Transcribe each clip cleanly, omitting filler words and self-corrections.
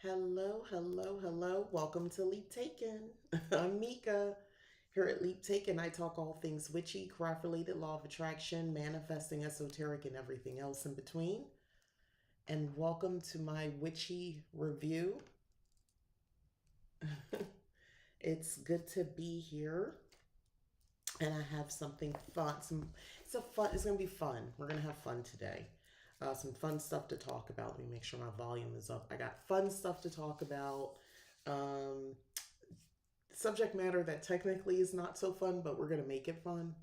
Hello, hello, hello. Welcome to Leap Taken. I'm Mika. Here at Leap Taken, I talk all things witchy, craft related, law of attraction, manifesting, esoteric, and everything else in between. And welcome to my witchy review. It's good to be here. And I have something fun. It's gonna be fun. We're gonna have fun today. Some fun stuff to talk about. Let me make sure my volume is up. I got fun stuff to talk about. Um, Subject matter that technically is not so fun, but we're gonna make it fun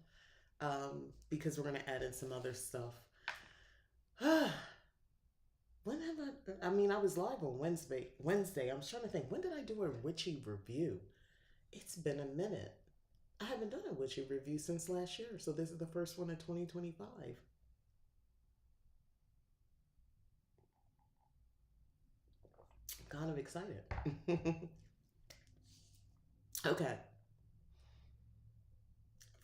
because we're gonna add in some other stuff. When have I? I mean, I was live on Wednesday. Wednesday. I was trying to think. When did I do a witchy review? It's been a minute. I haven't done a witchy review since last year, so this is the first one in 2025. Kind of excited. Okay,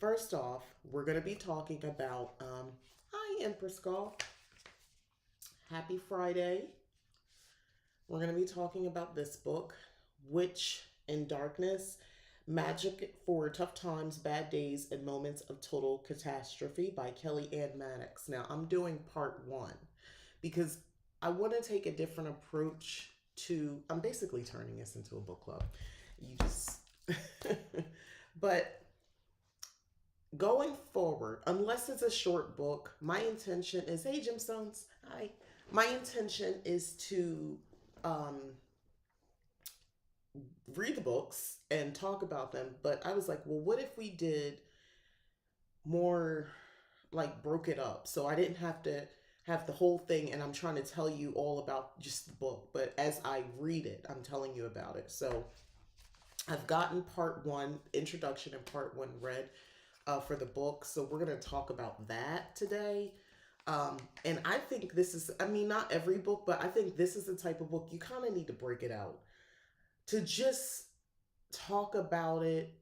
first off, we're going to be talking about. Hi, Empress Golf. Happy Friday. We're going to be talking about this book, Witch in Darkness, Magic for Tough Times, Bad Days, and Moments of Total Catastrophe by Kelly Ann Maddox. Now, I'm doing part one because I want to take a different approach to. I'm basically turning this into a book club. You just. But going forward, unless it's a short book, my intention is hey, Gemstones. Hi. My intention is to um, read the books and talk about them. But I was like, well, what if we did more like broke it up? So I didn't have to have the whole thing and I'm trying to tell you all about just the book. But as I read it, I'm telling you about it. So I've gotten part one, introduction, and part one read for the book. So we're going to talk about that today. And I think this is, I mean, not every book, but I think this is the type of book you kind of need to break it out to just talk about it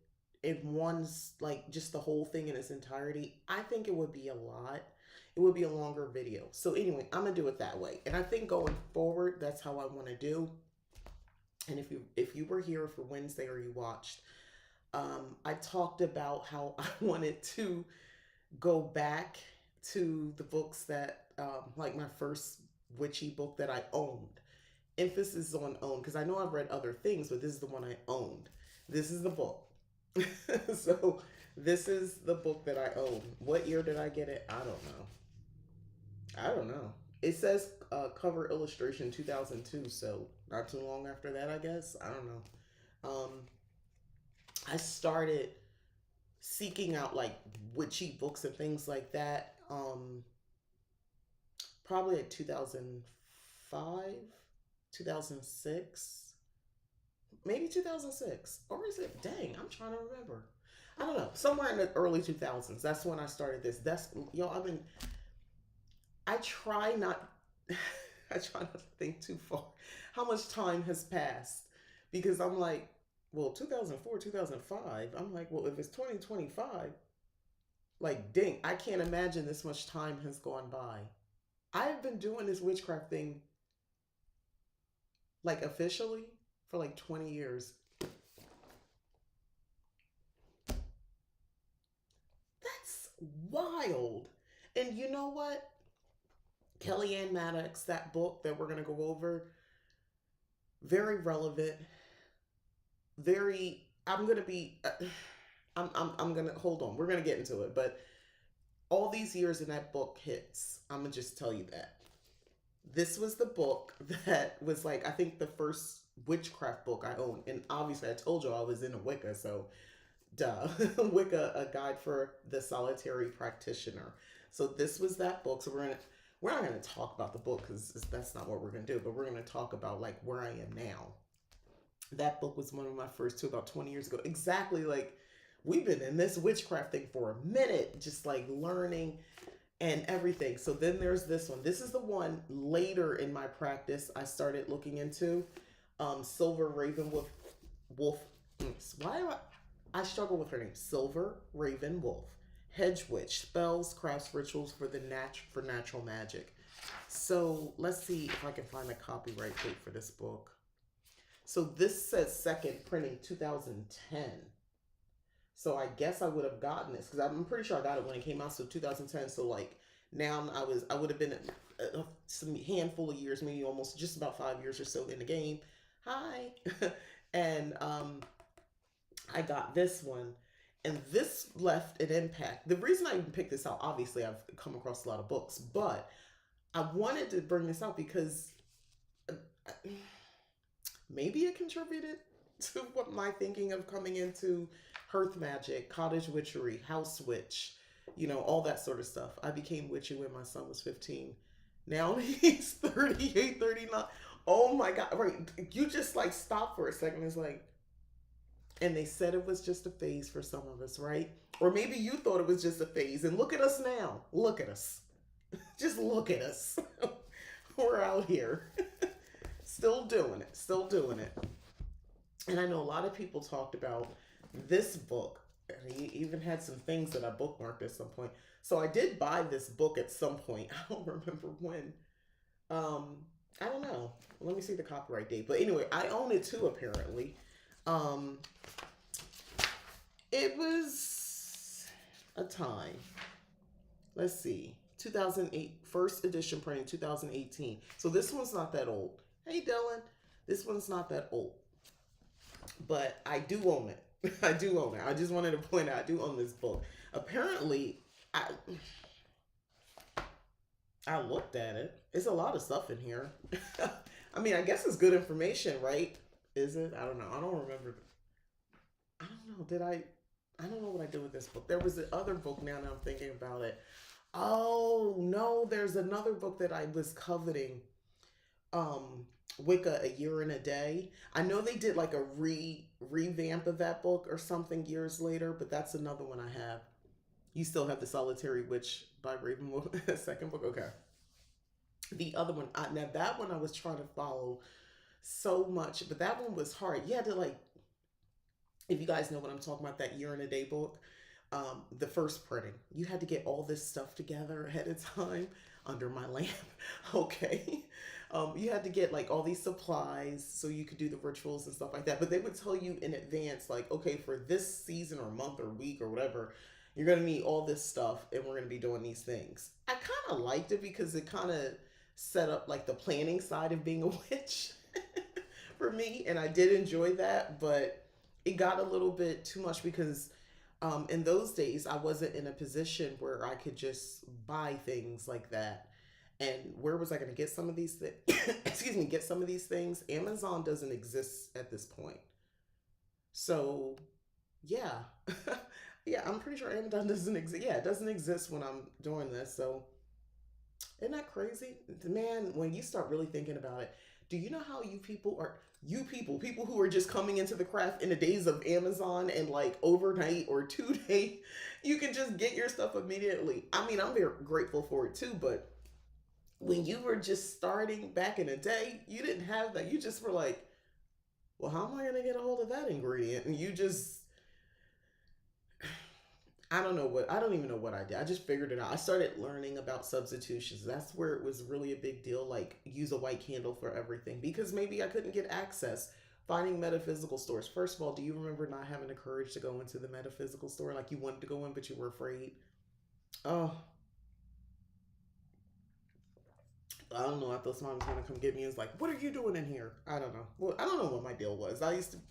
in one's like just the whole thing in its entirety. I think it would be a lot. It would be a longer video. So anyway, I'm gonna do it that way. And I think going forward, that's how I want to do. And if you were here for Wednesday or you watched, I talked about how I wanted to go back to the books that like my first witchy book that I owned. Emphasis on own because I know I've read other things, but this is the one I owned. This is the book. So this is the book that I own. What year did I get it? I don't know. I don't know. It says cover illustration 2002, so not too long after that, I guess. I don't know. Um, I started seeking out like witchy books and things like that. Probably like 2005, 2006, maybe 2006. Or is it? Dang, I'm trying to remember. I don't know. Somewhere in the early 2000s. That's when I started this. That's, I've been, I try not, I try not to think too far how much time has passed because I'm like, well, 2004, 2005. I'm like, well, if it's 2025, like, dang, I can't imagine this much time has gone by. I've been doing this witchcraft thing like officially for like 20 years. That's wild. And you know what? Kellyanne Maddox, that book that we're going to go over, very relevant. Very, I'm going to be, I'm going to, hold on, we're going to get into it. But all these years in that book hits, I'm going to just tell you that. This was the book that was like, I think the first witchcraft book I owned. And obviously, I told you I was in a Wicca, so duh. Wicca, a guide for the solitary practitioner. So this was that book. So we're not gonna talk about the book because that's not what we're gonna do. But we're gonna talk about like where I am now. That book was one of my first two about 20 years ago. Exactly, like we've been in this witchcraft thing for a minute, just like learning and everything. So then there's this one. This is the one later in my practice I started looking into. Silver Raven Wolf. Why do I struggle with her name? Silver Raven Wolf. Hedge Witch. Spells, crafts, rituals for natural magic. So let's see if I can find the copyright date for this book. So this says second printing 2010. So I guess I would have gotten this because I'm pretty sure I got it when it came out. So 2010. So like now I would have been some handful of years, maybe almost just about 5 years or so in the game. Hi, and I got this one, and this left an impact. The reason I even picked this out, obviously, I've come across a lot of books, but I wanted to bring this out because uh, maybe it contributed to what my thinking of coming into hearth magic, cottage witchery, house witch, all that sort of stuff. I became witchy when my son was 15. Now he's 38, 39. Oh my God. Right. You just like stop for a second. It's like, and they said it was just a phase for some of us, right? Or maybe you thought it was just a phase. And look at us now. Look at us. Just look at us. We're out here. Still doing it. Still doing it. And I know a lot of people talked about this book. And he even had some things that I bookmarked at some point. So I did buy this book at some point. I don't remember when. Um, I don't know. Let me see the copyright date. But anyway, I own it too, apparently. Um, it was a time. Let's see. 2008, first edition printing, 2018. So this one's not that old. Hey, Dylan. This one's not that old. But I do own it. I do own it. I just wanted to point out I do own this book. Apparently, I looked at it. It's a lot of stuff in here. I mean, I guess it's good information, right? Is it? I don't know. I don't remember. I don't know. I don't know what I did with this book. There was the other book now that I'm thinking about it. Oh, no. There's another book that I was coveting. Wicca, A Year and a Day. I know they did like a revamp of that book or something years later, but that's another one I have. You still have The Solitary Witch by Ravenwood, second book. Okay. The other one, now that one I was trying to follow so much, but that one was hard. You had to like, if you guys know what I'm talking about, that Year and a Day book, the first printing, you had to get all this stuff together ahead of time under my lamp. Okay. You had to get like all these supplies so you could do the rituals and stuff like that. But they would tell you in advance, like, okay, for this season or month or week or whatever, you're going to need all this stuff and we're going to be doing these things. I kind of liked it because it kind of set up like the planning side of being a witch for me. And I did enjoy that, but it got a little bit too much because in those days, I wasn't in a position where I could just buy things like that. And where was I going to get some of these things? Excuse me, get some of these things. Amazon doesn't exist at this point. So, yeah. Yeah, I'm pretty sure Amazon doesn't exist. Yeah, it doesn't exist when I'm doing this. So, isn't that crazy? Man, when you start really thinking about it, do you know how people who are just coming into the craft in the days of Amazon and like overnight or 2 day, you can just get your stuff immediately. I mean, I'm very grateful for it too, but when you were just starting back in the day, you didn't have that. You just were like, well, how am I going to get a hold of that ingredient? And you just, I don't even know what I did. I just figured it out. I started learning about substitutions. That's where it was really a big deal. Like, use a white candle for everything because maybe I couldn't get access. Finding metaphysical stores. First of all, do you remember not having the courage to go into the metaphysical store? Like, you wanted to go in, but you were afraid. Oh, I don't know. I thought someone was gonna come get me. And was like, "What are you doing in here?" I don't know. Well, I don't know what my deal was. I used to be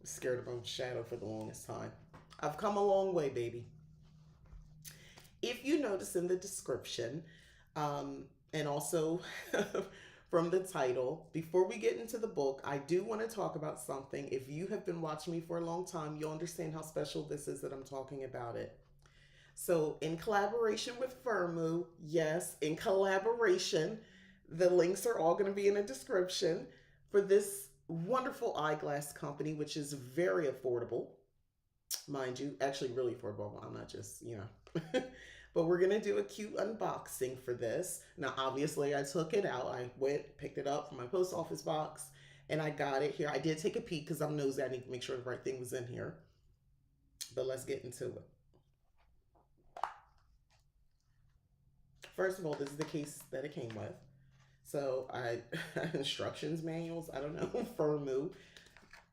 scared of my own shadow for the longest time. I've come a long way, baby. If you notice in the description, and also from the title, before we get into the book, I do want to talk about something. If you have been watching me for a long time, you'll understand how special this is that I'm talking about it. So, in collaboration with Firmoo, yes, in collaboration, the links are all going to be in the description for this wonderful eyeglass company, which is very affordable, mind you, actually really affordable. I'm not just, but we're going to do a cute unboxing for this. Now, obviously, I took it out. I went, picked it up from my post office box, and I got it here. I did take a peek because I'm nosy. I need to make sure the right thing was in here. But let's get into it. First of all, this is the case that it came with. So I instructions manuals, I don't know, Firmoo.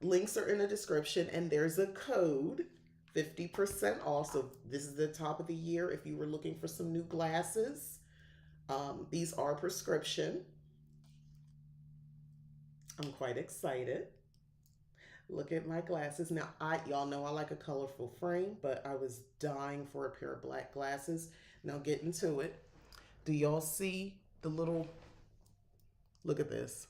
Links are in the description, and there's a code 50% off. So this is the top of the year if you were looking for some new glasses. These are prescription. I'm quite excited. Look at my glasses. Now, y'all know I like a colorful frame, but I was dying for a pair of black glasses. Now, get into it. Do y'all see the little, look at this.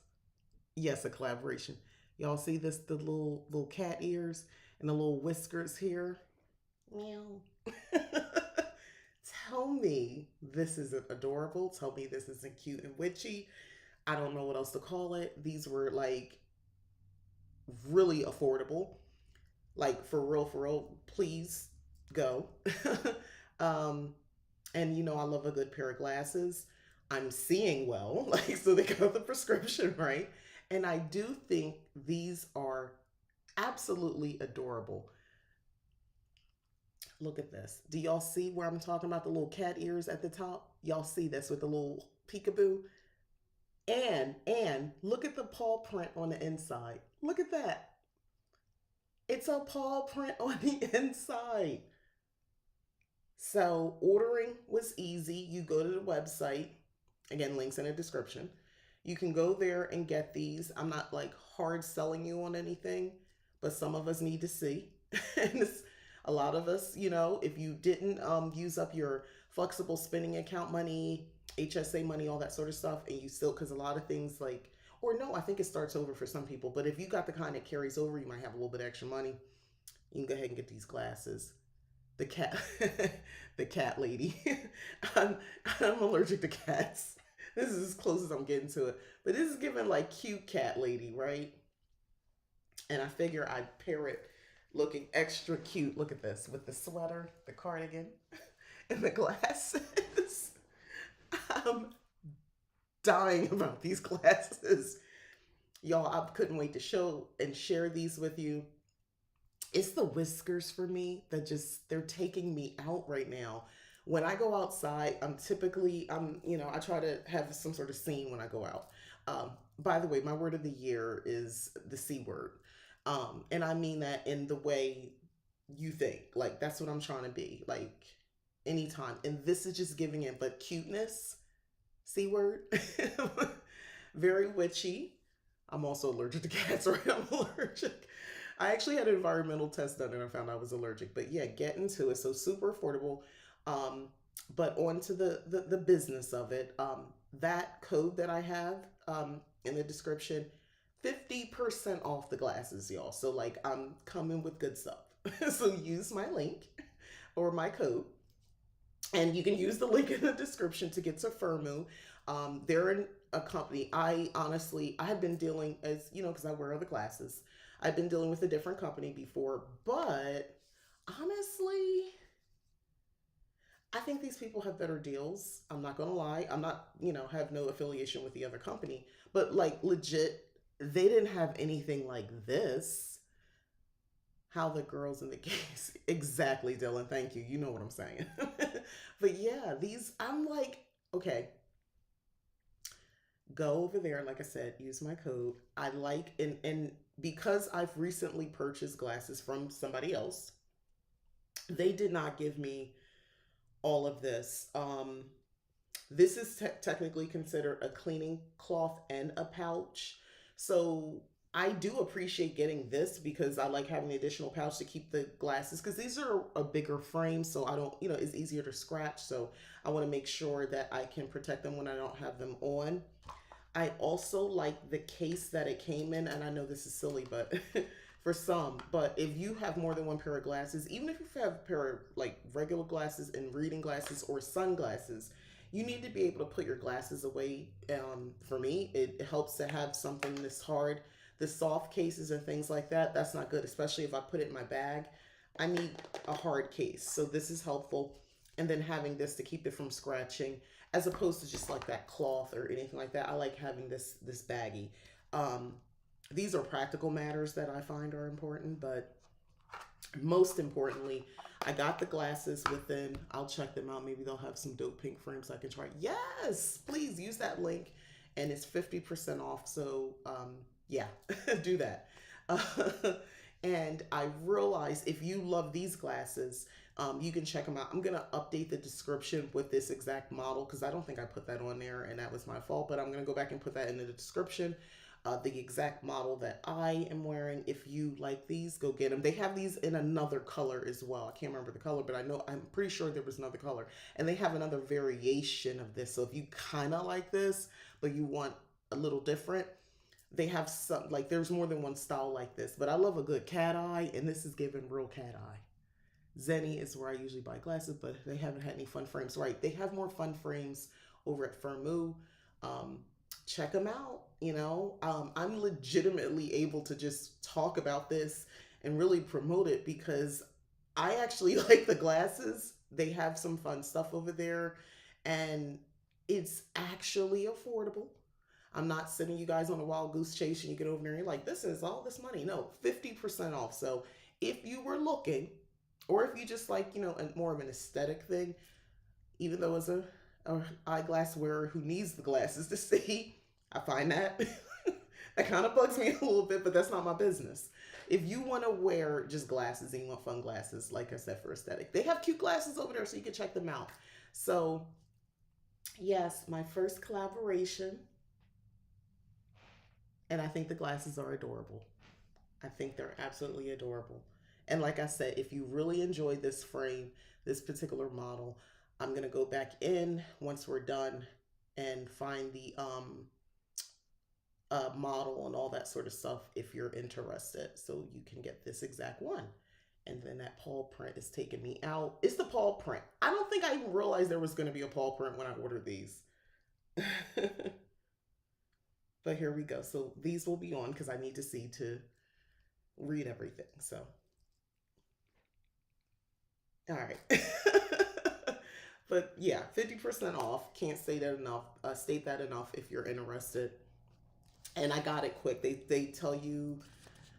Yes, a collaboration. Y'all see this, the little cat ears and the little whiskers here? Meow. Tell me this isn't adorable. Tell me this isn't cute and witchy. I don't know what else to call it. These were like really affordable. Like for real, please go. um, and you know, I love a good pair of glasses. I'm seeing well, like, so they got the prescription right. And I do think these are absolutely adorable. Look at this. Do y'all see where I'm talking about the little cat ears at the top? Y'all see this with the little peekaboo? And look at the paw print on the inside. Look at that. It's a paw print on the inside. So ordering was easy. You go to the website. Again, links in the description. You can go there and get these. I'm not like hard selling you on anything, but some of us need to see. And a lot of us, you know, if you didn't use up your flexible spending account money, HSA money, all that sort of stuff, and you still, because a lot of things like, or no, I think it starts over for some people, but if you got the kind that carries over, you might have a little bit extra money. You can go ahead and get these glasses. The cat, the cat lady. I'm, I'm allergic to cats. This is as close as I'm getting to it. But this is giving like cute cat lady, right? And I figure I'd pair it looking extra cute. Look at this with the sweater, the cardigan, and the glasses. I'm dying about these glasses. Y'all, I couldn't wait to show and share these with you. It's the whiskers for me that just, they're taking me out right now. When I go outside, you know, I try to have some sort of scene when I go out. By the way, my word of the year is the C word. And I mean that in the way you think. Like, that's what I'm trying to be. Like, anytime. And this is just giving it, but cuteness, C word. Very witchy. I'm also allergic to cats, right? I'm allergic. I actually had an environmental test done and I found I was allergic. But yeah, get into it. So super affordable. Um, but on to the business of it. That code that I have in the description, 50% off the glasses, y'all. So like I'm coming with good stuff. So use my link or my code. And you can use the link in the description to get to Firmoo. They're a company. I had been dealing, as you know, because I wear other glasses. I've been dealing with a different company before, but honestly, I think these people have better deals. I'm not gonna lie. I'm not, you know, have no affiliation with the other company, but like legit, they didn't have anything like this. How the girls in the case. Exactly, Dylan. Thank you. You know what I'm saying. But yeah, these, I'm like, okay, go over there. Like I said, use my code. I like, and because I've recently purchased glasses from somebody else, they did not give me all of this. This is technically considered a cleaning cloth and a pouch. So I do appreciate getting this because I like having the additional pouch to keep the glasses, because these are a bigger frame, so I don't, you know, it's easier to scratch. So I want to make sure that I can protect them when I don't have them on. I also like the case that it came in, and I know this is silly, but for some, but if you have more than one pair of glasses, even if you have a pair of like regular glasses and reading glasses or sunglasses, you need to be able to put your glasses away. For me, it helps to have something this hard. The soft cases and things like that, that's not good, especially if I put it in my bag. I need a hard case, so this is helpful. And then having this to keep it from scratching, as opposed to just like that cloth or anything like that. I like having this baggie. These are practical matters that I find are important, but most importantly, I got the glasses with them. I'll check them out. Maybe they'll have some dope pink frames I can try. Yes, please use that link and it's 50% off. So yeah, do that. Uh, and I realized if you love these glasses, you can check them out. I'm gonna update the description with this exact model because I don't think I put that on there, and that was my fault. But I'm gonna go back and put that in the description. The exact model that I am wearing. If you like these, go get them. They have these in another color as well. I can't remember the color, but I'm pretty sure there was another color. And they have another variation of this. So if you kind of like this, but you want a little different, they have some, like there's more than one style like this. But I love a good cat eye, and this is giving real cat eye. Zenny is where I usually buy glasses, but they haven't had any fun frames. Right, they have more fun frames over at Firmoo. Um, Check them out. I'm legitimately able to just talk about this and really promote it because I actually like the glasses. They have some fun stuff over there, and it's actually affordable. I'm not sending you guys on a wild goose chase and you get over there and you're like, this is all this money. No, 50% off. So if you were looking, or if you just like, more of an aesthetic thing, even though as a eyeglass wearer who needs the glasses to see, I find that that kind of bugs me a little bit, but that's not my business. If you want to wear just glasses and you want fun glasses, like I said, for aesthetic, they have cute glasses over there, so you can check them out. So yes, my first collaboration, and I think the glasses are adorable. I think they're absolutely adorable. And like I said, if you really enjoy this frame, this particular model, I'm gonna go back in once we're done and find the model and all that sort of stuff if you're interested, so you can get this exact one. And then that paw print is taking me out. It's the paw print. I don't think I even realized there was going to be a paw print when I ordered these. But here we go. So these will be on because I need to see to read everything. So, all right. But yeah, 50% off. Can't say that enough. State that enough if you're interested. And I got it quick. They tell you,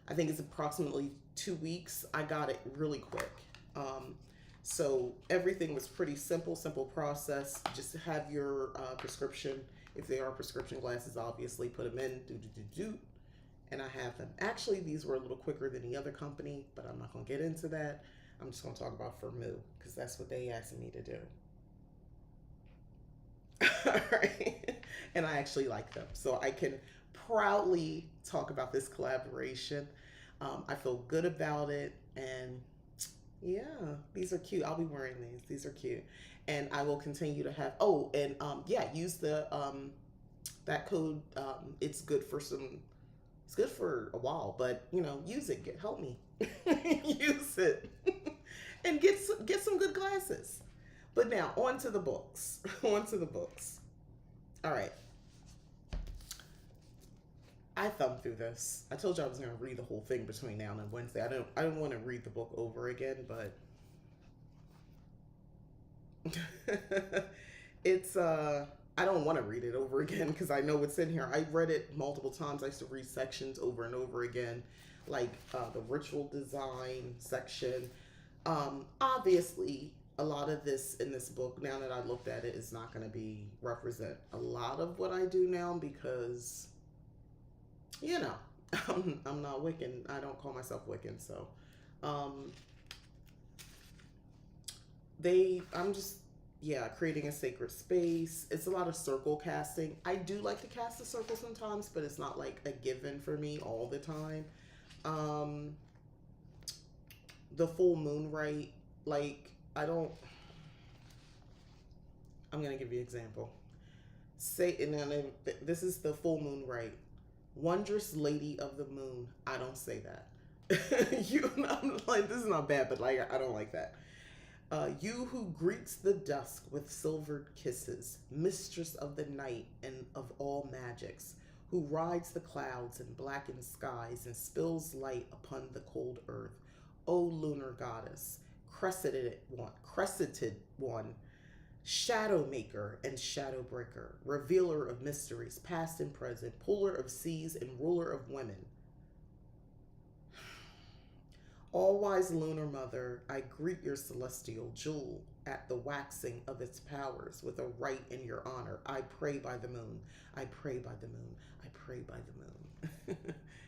I think it's approximately 2 weeks. I got it really quick. Um, so everything was pretty simple process. Just have your prescription. If they are prescription glasses, obviously put them in, do, and I have them. Actually, these were a little quicker than the other company, but I'm not gonna get into that. I'm just gonna talk about Firmoo because that's what they asked me to do. All right. And I actually like them. So I can proudly talk about this collaboration. I feel good about it. And yeah, these are cute. I'll be wearing these. These are cute. And I will continue to have, oh, and yeah, use that code. It's good for a while, but use it. Help me use it and get some good glasses. But now on to the books. On to the books. All right. I thumbed through this. I told you I was going to read the whole thing between now and Wednesday. I don't want to read the book over again, but it's I don't want to read it over again because I know what's in here. I read it multiple times. I used to read sections over and over again, like the ritual design section. Obviously, a lot of this in this book, now that I looked at it, is not going to be represent a lot of what I do now because, you know, I'm not Wiccan. I don't call myself Wiccan, so um, I'm just, yeah, creating a sacred space. It's a lot of circle casting. I do like to cast a circle sometimes, but it's not like a given for me all the time. Um, the full moon rite, like I don't. I'm gonna give you an example. Say, and then this is the full moon rite. Wondrous lady of the moon. I don't say that. I'm like, this is not bad, but like I don't like that. You who greets the dusk with silvered kisses, mistress of the night and of all magics, who rides the clouds and blackens skies and spills light upon the cold earth, O lunar goddess, cresseted one, shadow maker and shadow breaker, revealer of mysteries past and present, puller of seas and ruler of women. All wise lunar mother, I greet your celestial jewel at the waxing of its powers with a rite in your honor. I pray by the moon. I pray by the moon. I pray by the moon.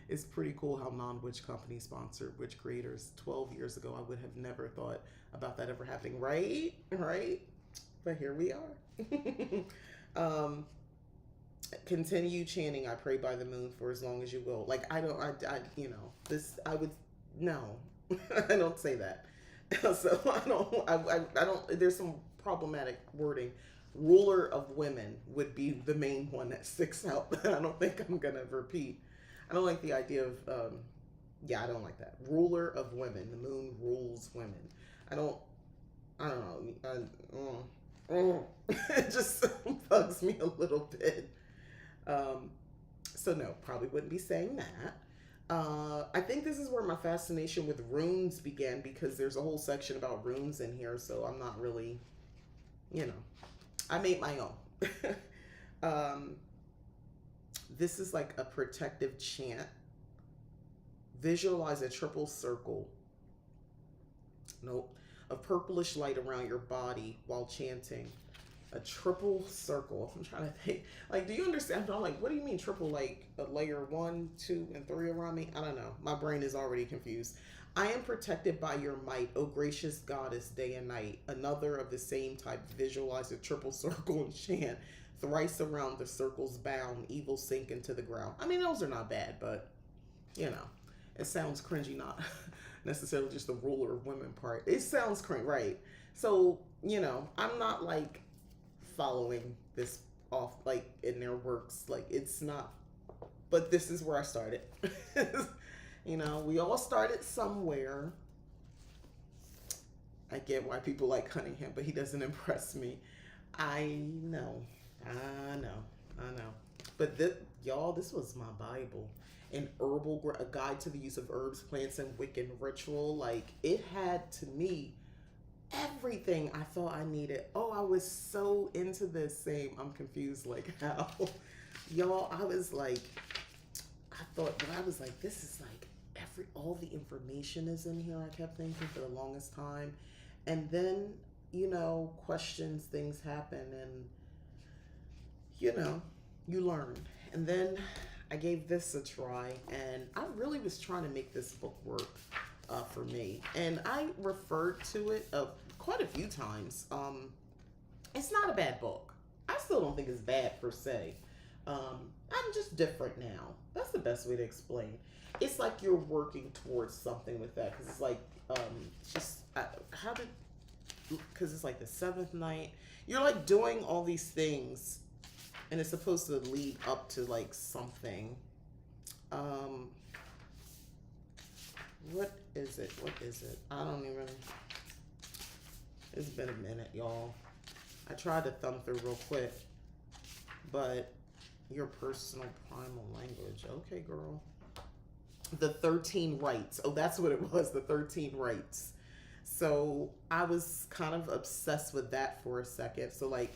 It's pretty cool how non-witch companies sponsored witch creators. 12 years ago, I would have never thought about that ever happening. Right? Right? But here we are. Continue chanting, I pray by the moon for as long as you will. Like, I would, no, I don't say that. So I don't, there's some problematic wording. Ruler of women would be the main one that sticks out. I don't think I'm going to repeat. I don't like the idea of, I don't like that. Ruler of women. The moon rules women. I don't know. It just bugs me a little bit. So no, probably wouldn't be saying that. I think this is where my fascination with runes began, because there's a whole section about runes in here. So I'm not really, I made my own. This is like a protective chant. Visualize a triple circle. Nope. Of purplish light around your body while chanting. A triple circle. I'm trying to think. Like, do you understand? I'm like, what do you mean triple? Like a layer 1, 2, and 3 around me? I don't know. My brain is already confused. I am protected by your might, O gracious goddess, day and night. Another of the same type. Visualize a triple circle and chant. Thrice around the circle's bound, evil sink into the ground. I mean, those are not bad, but, it sounds cringy, not necessarily just the ruler of women part. It sounds cringe, right? So, I'm not, like, following this off, like, in their works. Like, it's not, but this is where I started. We all started somewhere. I get why people like Cunningham, but he doesn't impress me. I know. But this was my Bible. An herbal, a guide to the use of herbs, plants, and Wiccan ritual. Like, it had, to me, everything I thought I needed. Oh, I was so into this. Same. I'm confused. Like, how? Y'all, I was like, this is like, all the information is in here, I kept thinking for the longest time. And then, questions, things happen, and you learn. And then I gave this a try, and I really was trying to make this book work for me. And I referred to it quite a few times. It's not a bad book. I still don't think it's bad per se. I'm just different now. That's the best way to explain. It's like you're working towards something with that, because it's like, because it's like the 7th night. You're like doing all these things, and it's supposed to lead up to like something. What is it? I don't even, it's been a minute, y'all. I tried to thumb through real quick, but your personal primal language. Okay, girl. The 13 rights. Oh, that's what it was. The 13 rights. So I was kind of obsessed with that for a second. So like,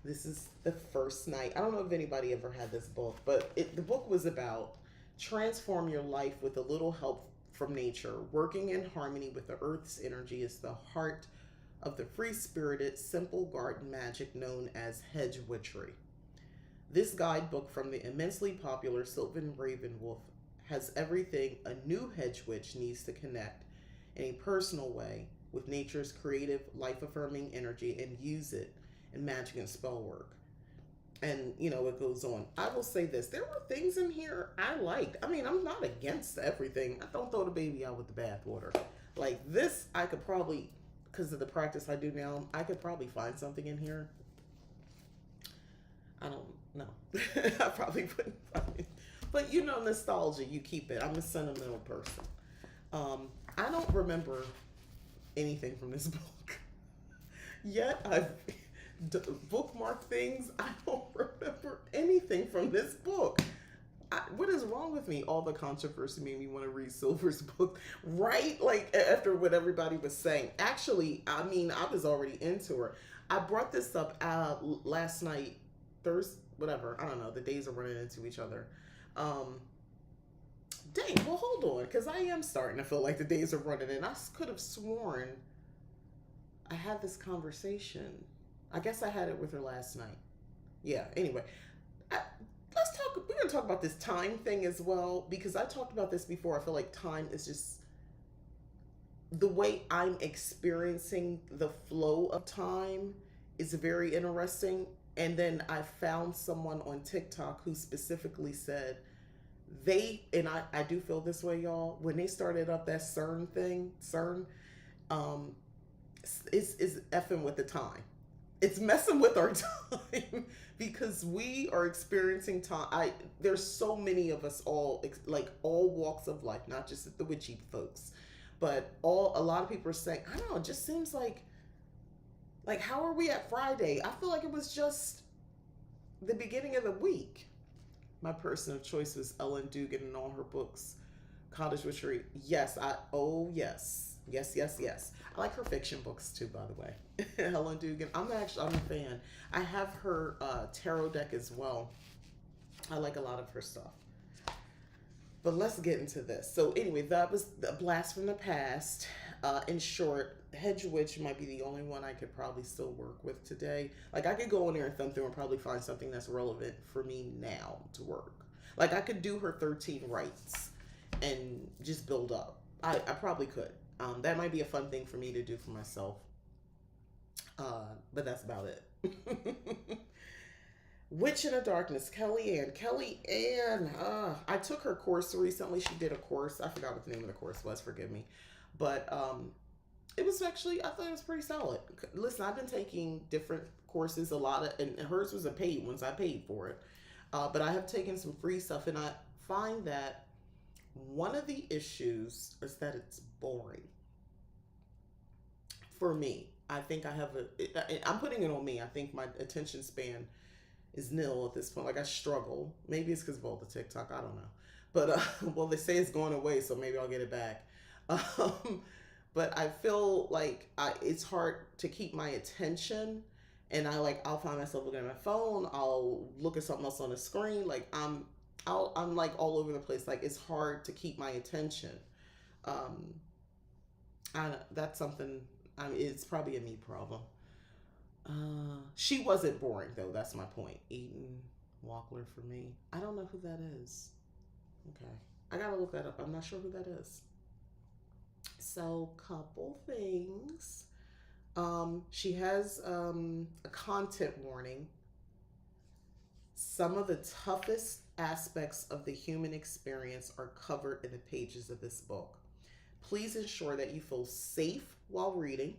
this is the first night. I don't know if anybody ever had this book, but the book was about transform your life with a little help from nature. Working in harmony with the earth's energy is the heart of the free-spirited, simple garden magic known as hedge witchery. This guidebook from the immensely popular Sylvan Ravenwolf has everything a new hedge witch needs to connect in a personal way with nature's creative, life-affirming energy and use it in magic and spell work. And, it goes on. I will say this. There were things in here I liked. I mean, I'm not against everything. I don't throw the baby out with the bathwater. Like this, I could probably, because of the practice I do now, I could probably find something in here. I don't know. I probably wouldn't find it. But nostalgia, you keep it. I'm a sentimental person. I don't remember anything from this book. Yet I've bookmarked things. I don't remember anything from this book. What is wrong with me? All the controversy made me want to read Silver's book, right? Like, after what everybody was saying. Actually, I mean, I was already into her. I brought this up last night, Thursday, whatever. I don't know. The days are running into each other. Dang, well, hold on, because I am starting to feel like the days are running, and I could have sworn I had this conversation. I guess I had it with her last night. Yeah. Anyway, I, let's talk. We're gonna talk about this time thing as well because I talked about this before. I feel like time is just the way I'm experiencing the flow of time is very interesting. And then I found someone on TikTok who specifically said and I do feel this way, y'all, when they started up that CERN thing, CERN, um, is effing with the time. It's messing with our time because we are experiencing time. There's so many of us all like all walks of life, not just the witchy folks, but a lot of people are saying, I don't know, it just seems like how are we at Friday? I feel like it was just the beginning of the week. My person of choice was Ellen Dugan and all her books. Cottage Witchery. Yes, yes. Yes, yes, yes. I like her fiction books too, by the way. Helen Dugan. I'm a fan. I have her tarot deck as well. I like a lot of her stuff. But let's get into this. So anyway, that was a blast from the past. In short, Hedge Witch might be the only one I could probably still work with today. Like I could go in there and thumb through and probably find something that's relevant for me now to work. Like I could do her 13 rights and just build up. I probably could. That might be a fun thing for me to do for myself. But that's about it. Witch in the Darkness, Kellyanne. Kellyanne. I took her course recently. She did a course. I forgot what the name of the course was. Forgive me. But it was actually, I thought it was pretty solid. Listen, I've been taking different courses, a lot of, and hers was a paid one, so I paid for it. But I have taken some free stuff, and I find that one of the issues is that it's boring for me. I think I'm putting it on me. I think my attention span is nil at this point. Like I struggle. Maybe it's because of all the TikTok. I don't know. But well, they say it's going away, so maybe I'll get it back. Um, but I feel like it's hard to keep my attention, and I'll find myself looking at my phone. I'll look at something else on the screen. I'm like all over the place. Like it's hard to keep my attention. Um, that's something. I mean, it's probably a me problem. She wasn't boring though. That's my point. Eden Walkler for me. I don't know who that is. Okay, I gotta look that up. I'm not sure who that is. So, couple things. She has a content warning. Some of the toughest aspects of the human experience are covered in the pages of this book. Please ensure that you feel safe while reading.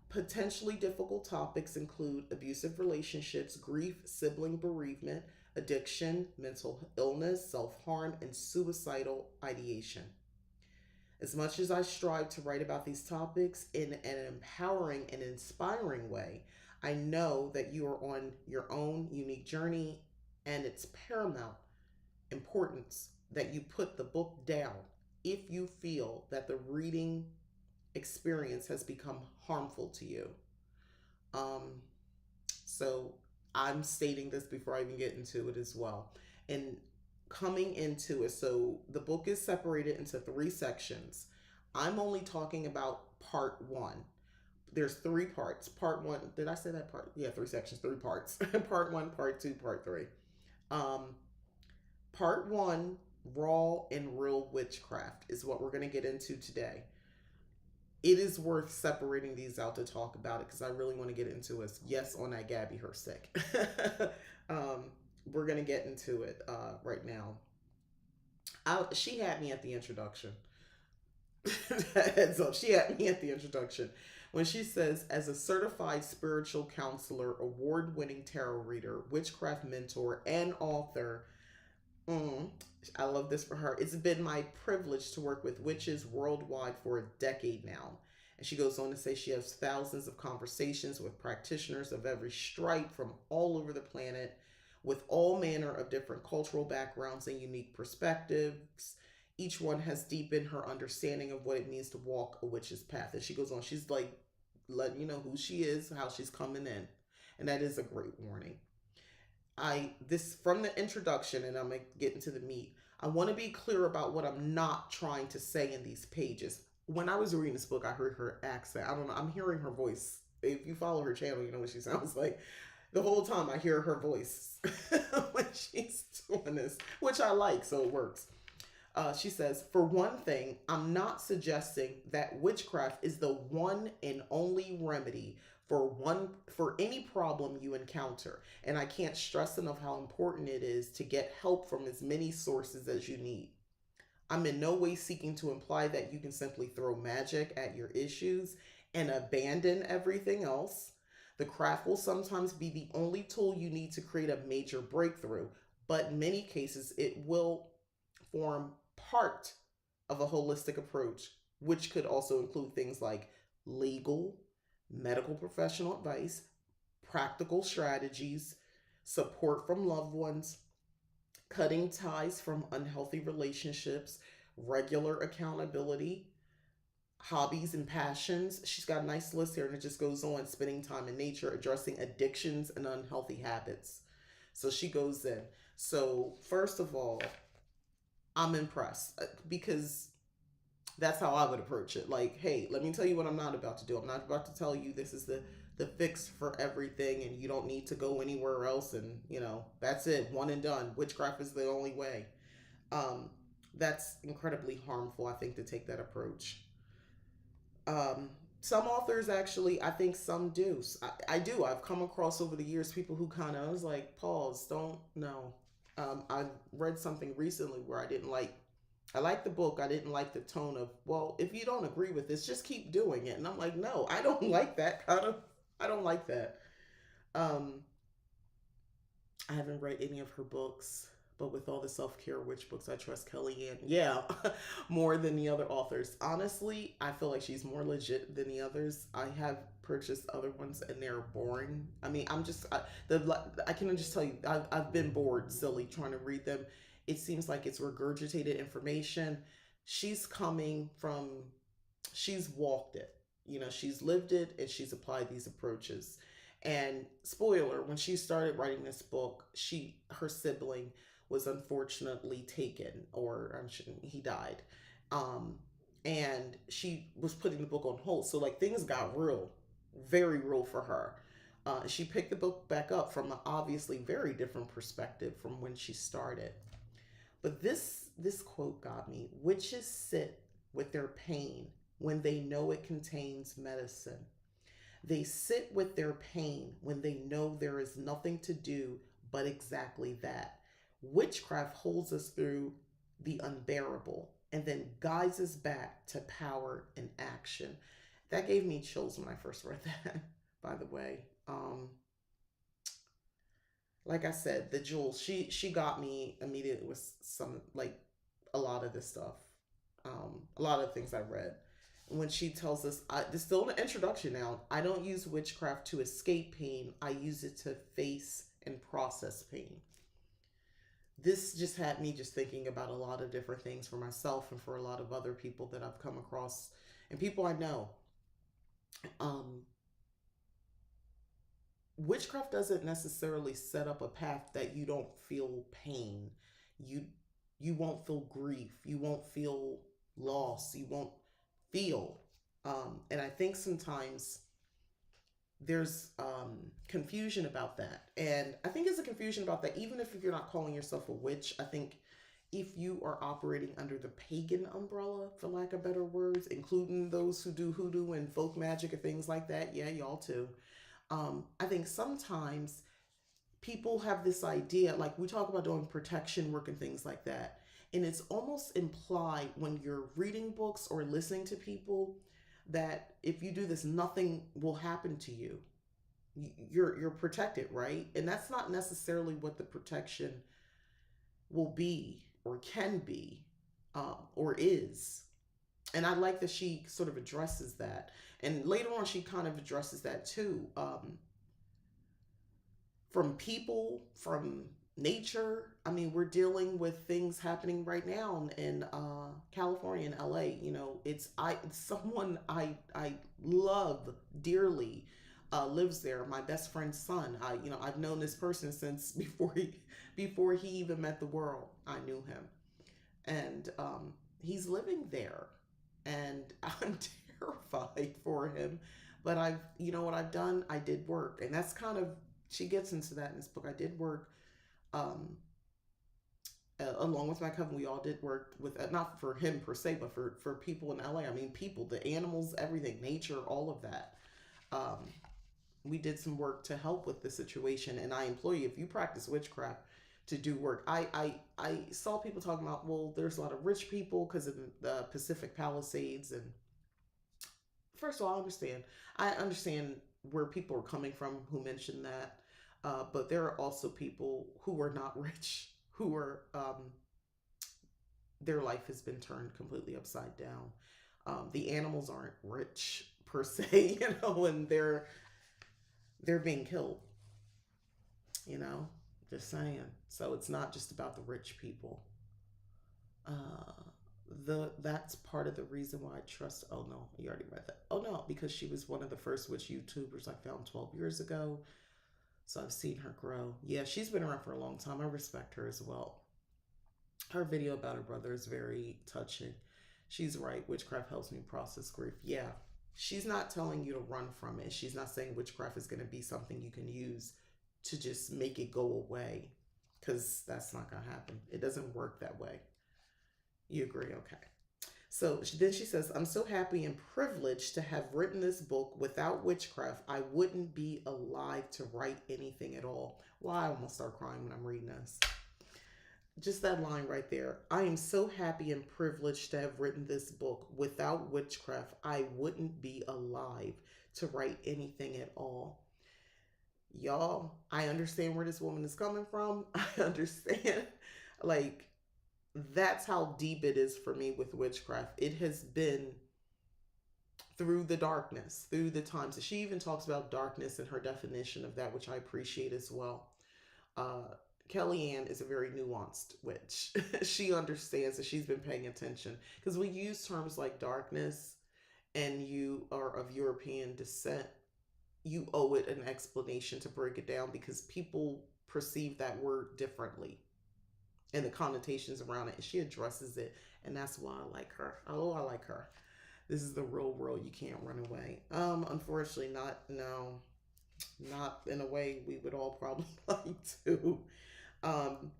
Potentially difficult topics include abusive relationships, grief, sibling bereavement, addiction, mental illness, self harm, and suicidal ideation. As much as I strive to write about these topics in an empowering and inspiring way, I know that you are on your own unique journey, and it's paramount importance that you put the book down if you feel that the reading experience has become harmful to you. Um, so I'm stating this before I even get into it as well. And coming into it, so the book is separated into three sections. I'm only talking about part one. There's three parts. Part one, did I say that part? Yeah, three sections, three parts. Part one, part two, part three. Um, Part one, raw and real witchcraft, is what we're going to get into today. It is worth separating these out to talk about it because I really want to get into it. Yes, on that Gabby her sick. um, we're gonna get into it right now. She had me at the introduction. Heads up, she had me at the introduction when she says, as a certified spiritual counselor, award-winning tarot reader, witchcraft mentor, and author. Mm, I love this for her. It's been my privilege to work with witches worldwide for a decade now. And she goes on to say she has thousands of conversations with practitioners of every stripe from all over the planet, with all manner of different cultural backgrounds and unique perspectives. Each one has deepened her understanding of what it means to walk a witch's path. And she goes on, she's like letting you know who she is, how she's coming in. And that is a great warning. This from the introduction, and I'm gonna get into the meat. I want to be clear about what I'm not trying to say in these pages. when I was reading this book, I heard her accent. I don't know. I'm hearing her voice. If you follow her channel, you know what she sounds like. The whole time I hear her voice when she's doing this, which I like, so it works. She says, for one thing, I'm not suggesting that witchcraft is the one and only remedy for any problem you encounter. And I can't stress enough how important it is to get help from as many sources as you need. I'm in no way seeking to imply that you can simply throw magic at your issues and abandon everything else. The craft will sometimes be the only tool you need to create a major breakthrough, but in many cases, it will form part of a holistic approach, which could also include things like legal, medical professional advice, practical strategies, support from loved ones, cutting ties from unhealthy relationships, regular accountability, hobbies and passions. She's got a nice list here and it just goes on: spending time in nature, addressing addictions and unhealthy habits. So she goes in. So, first of all, I'm impressed because that's how I would approach it. Like, hey, let me tell you what I'm not about to do. I'm not about to tell you this is the fix for everything and you don't need to go anywhere else and, that's it, one and done. Witchcraft is the only way. Um that's incredibly harmful, I think, to take that approach. Um some authors actually, I think some do. I do. I've come across over the years people who kind of, I was like, pause, don't know. I read something recently where I liked the book. I didn't like the tone of, well, if you don't agree with this, just keep doing it. And I'm like, no, I don't like that kind of, I don't like that. Um, I haven't read any of her books, but with all the self care witch books, I trust Kellyanne. Yeah, more than the other authors. Honestly, I feel like she's more legit than the others. I have purchased other ones and they're boring. I mean, I can just tell you, I've been bored, silly, trying to read them. It seems like it's regurgitated information. She's coming from, she's walked it. She's lived it and she's applied these approaches. And spoiler, when she started writing this book, her sibling was unfortunately taken, or he died. Um, and she was putting the book on hold. So like things got real, very real for her. She picked the book back up from an obviously very different perspective from when she started. But this quote got me. Witches sit with their pain when they know it contains medicine. They sit with their pain when they know there is nothing to do but exactly that. Witchcraft holds us through the unbearable and then guides us back to power and action. That gave me chills when I first read that, by the way. Like I said, the jewels, she got me immediately with some, like, a lot of this stuff. A lot of things I read. When she tells us, this is still an introduction now. I don't use witchcraft to escape pain. I use it to face and process pain. This just had me just thinking about a lot of different things for myself and for a lot of other people that I've come across and people I know. Um, Witchcraft doesn't necessarily set up a path that you don't feel pain. You you won't feel grief. You won't feel loss. You won't feel. And I think sometimes there's confusion about that. And I think there's a confusion about that, even if you're not calling yourself a witch. I think if you are operating under the pagan umbrella, for lack of better words, including those who do hoodoo and folk magic and things like that, yeah, y'all too. I think sometimes people have this idea, like we talk about doing protection work and things like that. And it's almost implied when you're reading books or listening to people that if you do this, nothing will happen to you. You're protected, right? And that's not necessarily what the protection will be or can be, or is. And I like that she sort of addresses that. And later on, she kind of addresses that too. From people, from nature. I mean, we're dealing with things happening right now in California and LA. It's someone I love dearly. Lives there. My best friend's son. I've known this person since before he even met the world. I knew him, and he's living there. and I'm terrified for him. But you know what I've done? I did work, and that's kind of, she gets into that in this book. I did work, um, along with my cousin. We all did work with, not for him per se, but for people in LA. I mean, people, the animals, everything, nature, all of that. Um, we did some work to help with the situation, and I implore you, if you practice witchcraft, to do work. I saw people talking about, well, there's a lot of rich people because of the Pacific Palisades, and first of all, I understand where people are coming from who mentioned that, but there are also people who are not rich, who are, their life has been turned completely upside down. The animals aren't rich per se, and they're being killed, you know, just saying. So it's not just about the rich people. Uh, that's part of the reason why I trust. Oh no, you already read that. Oh no, because she was one of the first witch YouTubers I found 12 years ago. So I've seen her grow. Yeah, she's been around for a long time. I respect her as well. Her video about her brother is very touching. She's right. Witchcraft helps me process grief. Yeah, she's not telling you to run from it. She's not saying witchcraft is going to be something you can use to just make it go away, because that's not going to happen. It doesn't work that way. You agree? Okay. So then she says, I'm so happy and privileged to have written this book. Without witchcraft, I wouldn't be alive to write anything at all. Well, I almost start crying when I'm reading this. Just that line right there. I am so happy and privileged to have written this book. Without witchcraft, I wouldn't be alive to write anything at all. Y'all, I understand where this woman is coming from. I understand. Like, that's how deep it is for me with witchcraft. It has been through the darkness, through the times. She even talks about darkness and her definition of that, which I appreciate as well. Uh, Kellyanne is a very nuanced witch. She understands that, she's been paying attention, because we use terms like darkness and you are of European descent, you owe it an explanation to break it down, because people perceive that word differently and the connotations around it. And she addresses it, and that's why I like her. Oh, I like her. This is the real world. You can't run away. Unfortunately, not, no, not in a way we would all probably like to. Um,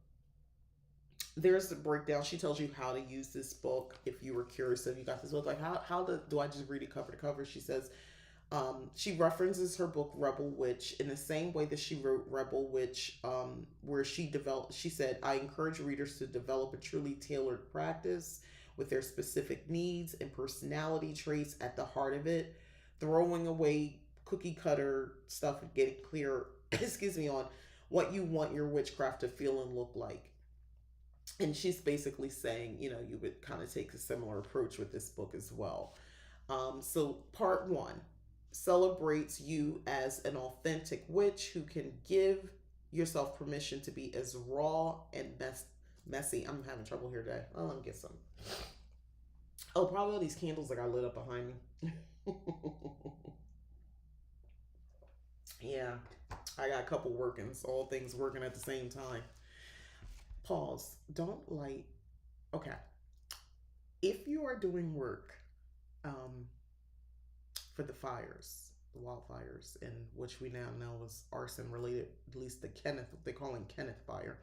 there's a breakdown. She tells you how to use this book if you were curious. If you got this book, like do I just read it cover to cover? She says, she references her book Rebel Witch in the same way that she wrote Rebel Witch, where she said, I encourage readers to develop a truly tailored practice with their specific needs and personality traits at the heart of it, throwing away cookie cutter stuff and getting clear, excuse me, on what you want your witchcraft to feel and look like. And she's basically saying, you would kind of take a similar approach with this book as well. So, part one celebrates you as an authentic witch who can give yourself permission to be as raw and messy. I'm having trouble here today. Oh, let me get some. Oh, probably all these candles that got lit up behind me. Yeah, I got a couple working, so all things working at the same time. Pause. Don't light. Okay. If you are doing work, um, for the fires, the wildfires, in which we now know is arson related, at least the Kenneth, they call him Kenneth fire.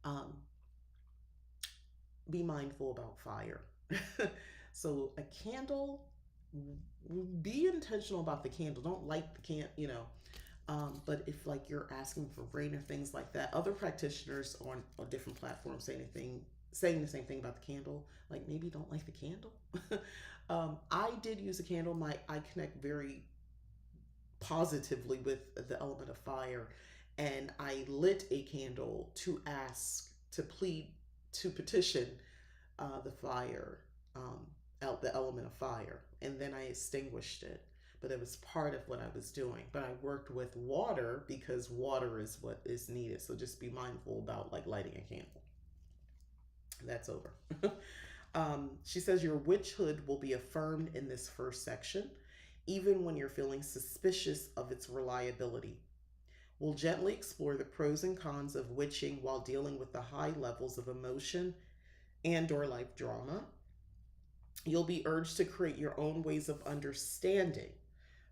Um, be mindful about fire. So a candle, be intentional about the candle. Don't light the but if like you're asking for rain or things like that, other practitioners on different platforms saying the same thing about the candle. Like maybe don't light the candle. I did use a candle. I connect very positively with the element of fire, and I lit a candle to ask, to plead, to petition the fire, the element of fire, and then I extinguished it. But it was part of what I was doing. But I worked with water because water is what is needed. So just be mindful about like lighting a candle. That's over. She says your witchhood will be affirmed in this first section, even when you're feeling suspicious of its reliability. We'll gently explore the pros and cons of witching while dealing with the high levels of emotion and or life drama. You'll be urged to create your own ways of understanding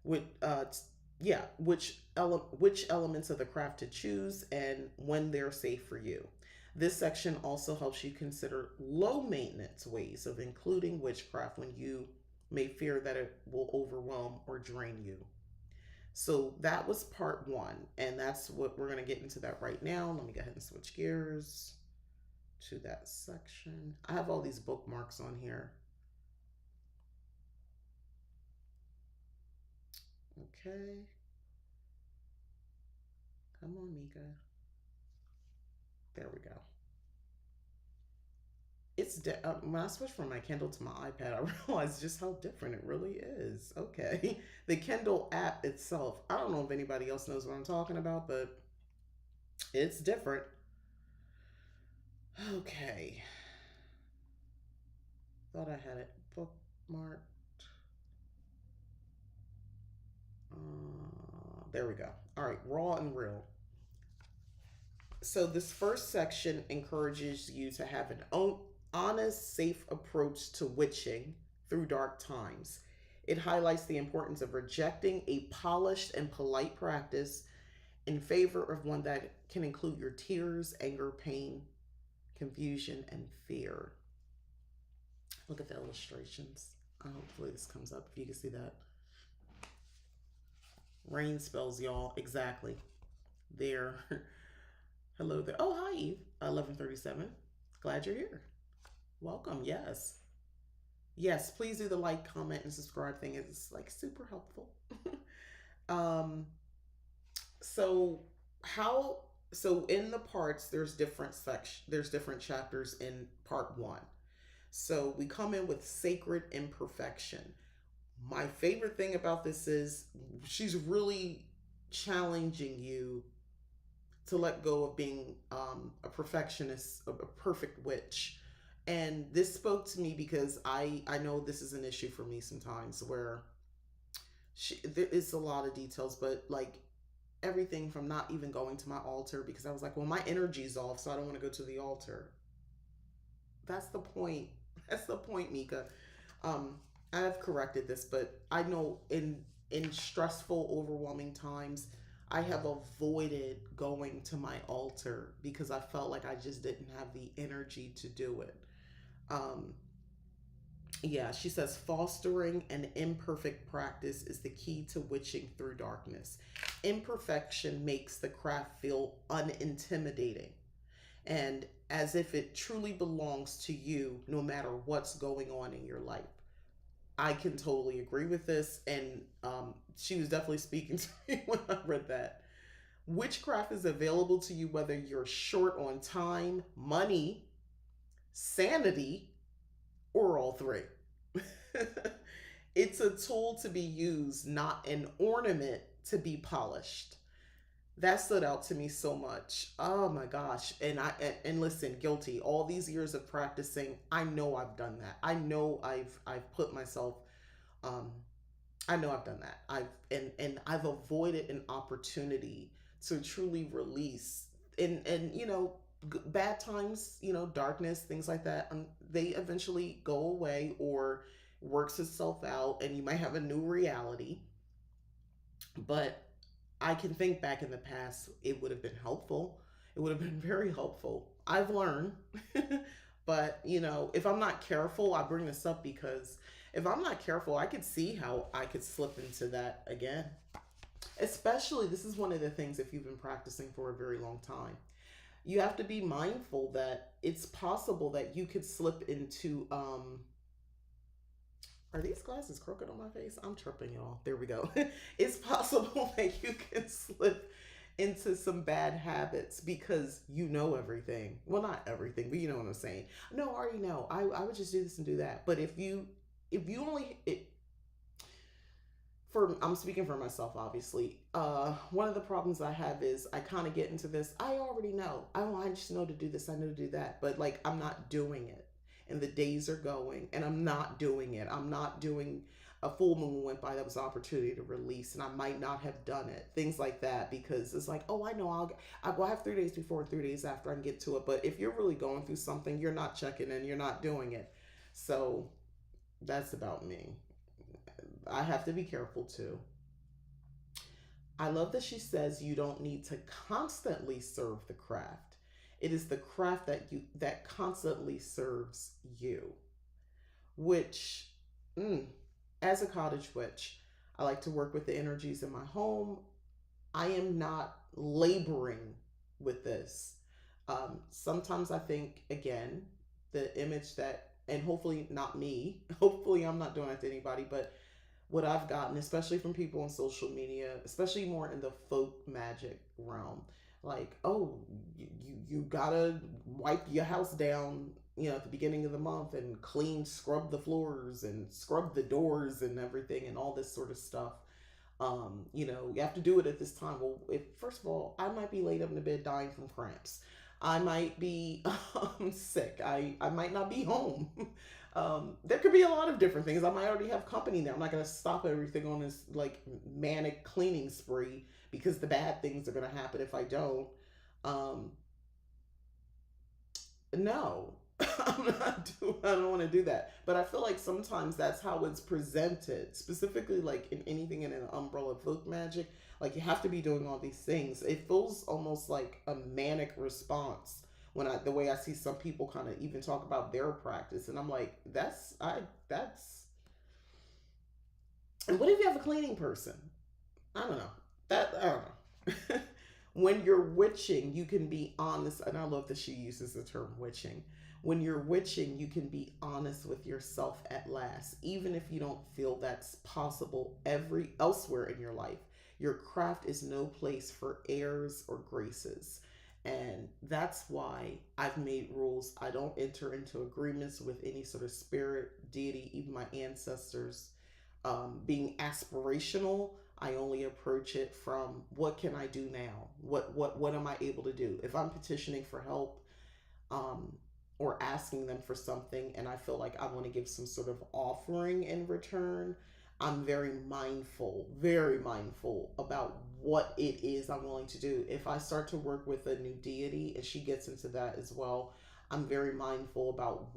which yeah, which elements of the craft to choose and when they're safe for you. This section also helps you consider low maintenance ways of including witchcraft when you may fear that it will overwhelm or drain you. So that was part one, and that's what we're going to get into that right now. Let me go ahead and switch gears to that section. I have all these bookmarks on here. Okay. Come on, Mika. There we go. When I switched from my Kindle to my iPad, I realized just how different it really is. Okay. The Kindle app itself, I don't know if anybody else knows what I'm talking about, but it's different. Okay. Thought I had it bookmarked. There we go. All right, raw and real. So this first section encourages you to have an honest, safe approach to witching through dark times. It highlights the importance of rejecting a polished and polite practice in favor of one that can include your tears, anger, pain, confusion, and fear. Look at the illustrations. Hopefully this comes up if you can see that. Rain spells, y'all. Exactly. There. Hello there. Oh, hi, Eve. 1137. Glad you're here. Welcome. Yes. Yes, please do the like, comment, and subscribe thing. It's like super helpful. um, so how so in the parts there's different chapters in part one. So we come in with sacred imperfection. My favorite thing about this is she's really challenging you to let go of being a perfectionist, a perfect witch. And this spoke to me because I know this is an issue for me sometimes where there is a lot of details, but like everything from not even going to my altar because I was like, well, my energy's off, so I don't want to go to the altar. That's the point. That's the point, Mika. I have corrected this, but I know in stressful, overwhelming times, I have avoided going to my altar because I felt like I just didn't have the energy to do it. Um, yeah, she says fostering an imperfect practice is the key to witching through darkness. Imperfection makes the craft feel unintimidating and as if it truly belongs to you no matter what's going on in your life. I can totally agree with this, and she was definitely speaking to me when I read that. Witchcraft is available to you whether you're short on time, money, sanity, or all three. It's a tool to be used, not an ornament to be polished. That stood out to me so much. Oh my gosh. And listen, guilty. All these years of practicing, I know I've done that. I know I've put myself um I know I've done that. And I've avoided an opportunity to truly release and bad times, darkness, things like that. They eventually go away or works itself out, and you might have a new reality. But I can think back in the past, it would have been helpful. It would have been very helpful. I've learned. But, if I'm not careful, I bring this up because if I'm not careful, I could see how I could slip into that again. Especially, this is one of the things if you've been practicing for a very long time. You have to be mindful that it's possible that you could slip into are these glasses crooked on my face? I'm tripping, y'all. There we go. It's possible that you can slip into some bad habits because you know everything. Well, not everything, but you know what I'm saying. No, I already know. I would just do this and do that. But if you only it, for I'm speaking for myself, obviously. One of the problems I have is I kind of get into this. I already know. I just know to do this. I know to do that. But like I'm not doing it, and the days are going, and I'm not doing it. I'm not doing. A full moon went by that was an opportunity to release, and I might not have done it. Things like that because it's like, oh, I know I have 3 days before, 3 days after I can get to it. But if you're really going through something, you're not checking in, you're not doing it. So That's about me. I have to be careful too. I love that she says you don't need to constantly serve the craft. It is the craft that constantly serves you. Which, mm, as a cottage witch, I like to work with the energies in my home. I am not laboring with this. Sometimes I think, again, the image that, and hopefully not me, hopefully I'm not doing that to anybody, but what I've gotten, especially from people on social media, especially more in the folk magic realm, like, oh, you gotta wipe your house down, at the beginning of the month and scrub the floors and scrub the doors and everything and all this sort of stuff. You have to do it at this time. Well, if first of all, I might be laid up in the bed dying from cramps. I might be sick. I might not be home. There could be a lot of different things. I might already have company there. I'm not going to stop everything on this like manic cleaning spree because the bad things are going to happen if I don't. Um, no. I don't want to do that. But I feel like sometimes that's how it's presented, specifically like in anything in an umbrella of folk magic. Like you have to be doing all these things. It feels almost like a manic response when the way I see some people kind of even talk about their practice, and I'm like, that's. And what if you have a cleaning person? I don't know. I don't know. When you're witching, you can be honest, and I love that she uses the term witching. When you're witching, you can be honest with yourself at last, even if you don't feel that's possible every elsewhere in your life. Your craft is no place for airs or graces. And that's why I've made rules. I don't enter into agreements with any sort of spirit, deity, even my ancestors. Being aspirational, I only approach it from what can I do now? What am I able to do? If I'm petitioning for help, um, or asking them for something, and I feel like I want to give some sort of offering in return, I'm very mindful about what it is I'm willing to do. If I start to work with a new deity, and she gets into that as well, I'm very mindful about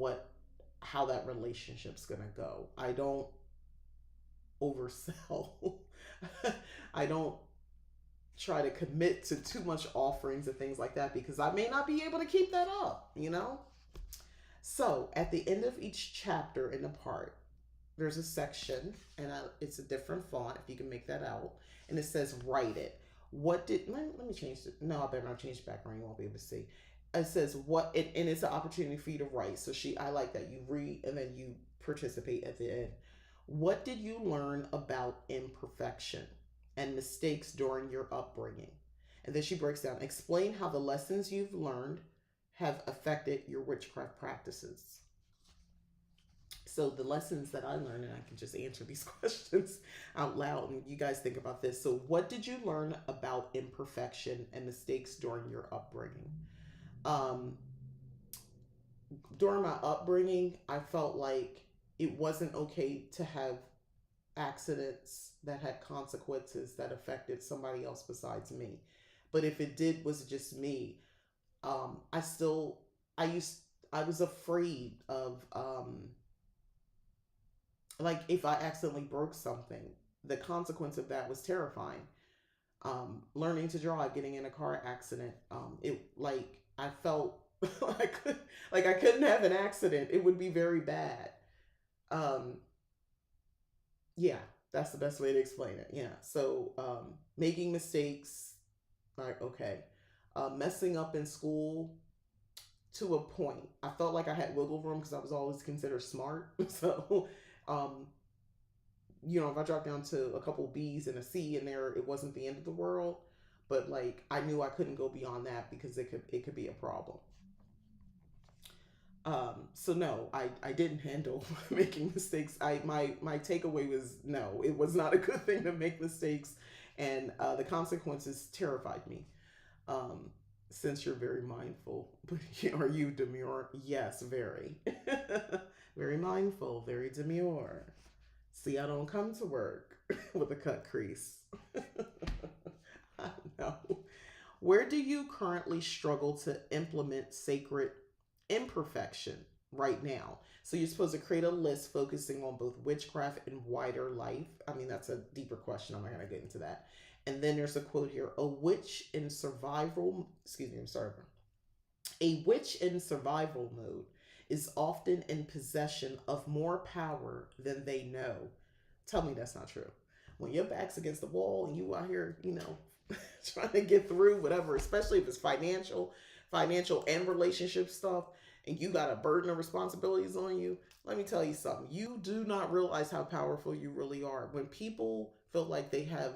how that relationship's gonna go. I don't oversell. I don't try to commit to too much offerings and things like that because I may not be able to keep that up. So at the end of each chapter in the part, there's a section, and it's a different font if you can make that out, and it says write it. Let me change it. No, I better not change the background. You won't be able to see. It says and it's an opportunity for you to write. So I like that you read and then you participate at the end. What did you learn about imperfection and mistakes during your upbringing? And then she breaks down, explain how the lessons you've learned have affected your witchcraft practices. So the lessons that I learned, and I can just answer these questions out loud, and you guys think about this. So what did you learn about imperfection and mistakes during your upbringing? Um, During my upbringing, I felt like it wasn't okay to have accidents that had consequences that affected somebody else besides me. But if it did was just me, I still I used I was afraid of like if I accidentally broke something, the consequence of that was terrifying. Learning to drive, getting in a car accident, it like I felt like I couldn't have an accident. It would be very bad. Um, yeah, that's the best way to explain it. Yeah. So making mistakes, like okay, messing up in school to a point. I felt like I had wiggle room because I was always considered smart. So um, if I dropped down to a couple B's and a C in there, it wasn't the end of the world. But like I knew I couldn't go beyond that because it could be a problem. So no, I didn't handle making mistakes. My takeaway was no, it was not a good thing to make mistakes, and the consequences terrified me. Um, since you're very mindful, but are you demure? Yes, very, very mindful, very demure. See, I don't come to work with a cut crease. I know. Where do you currently struggle to implement sacred imperfection? right now. So you're supposed to create a list focusing on both witchcraft and wider life. I mean, that's a deeper question. I'm not going to get into that. And then there's a quote here: a witch in survival, excuse me, I'm sorry. A witch in survival mode is often in possession of more power than they know. Tell me that's not true. When your back's against the wall and you out here, trying to get through whatever, especially if it's financial and relationship stuff, and you got a burden of responsibilities on you, let me tell you something. You do not realize how powerful you really are. When people feel like they have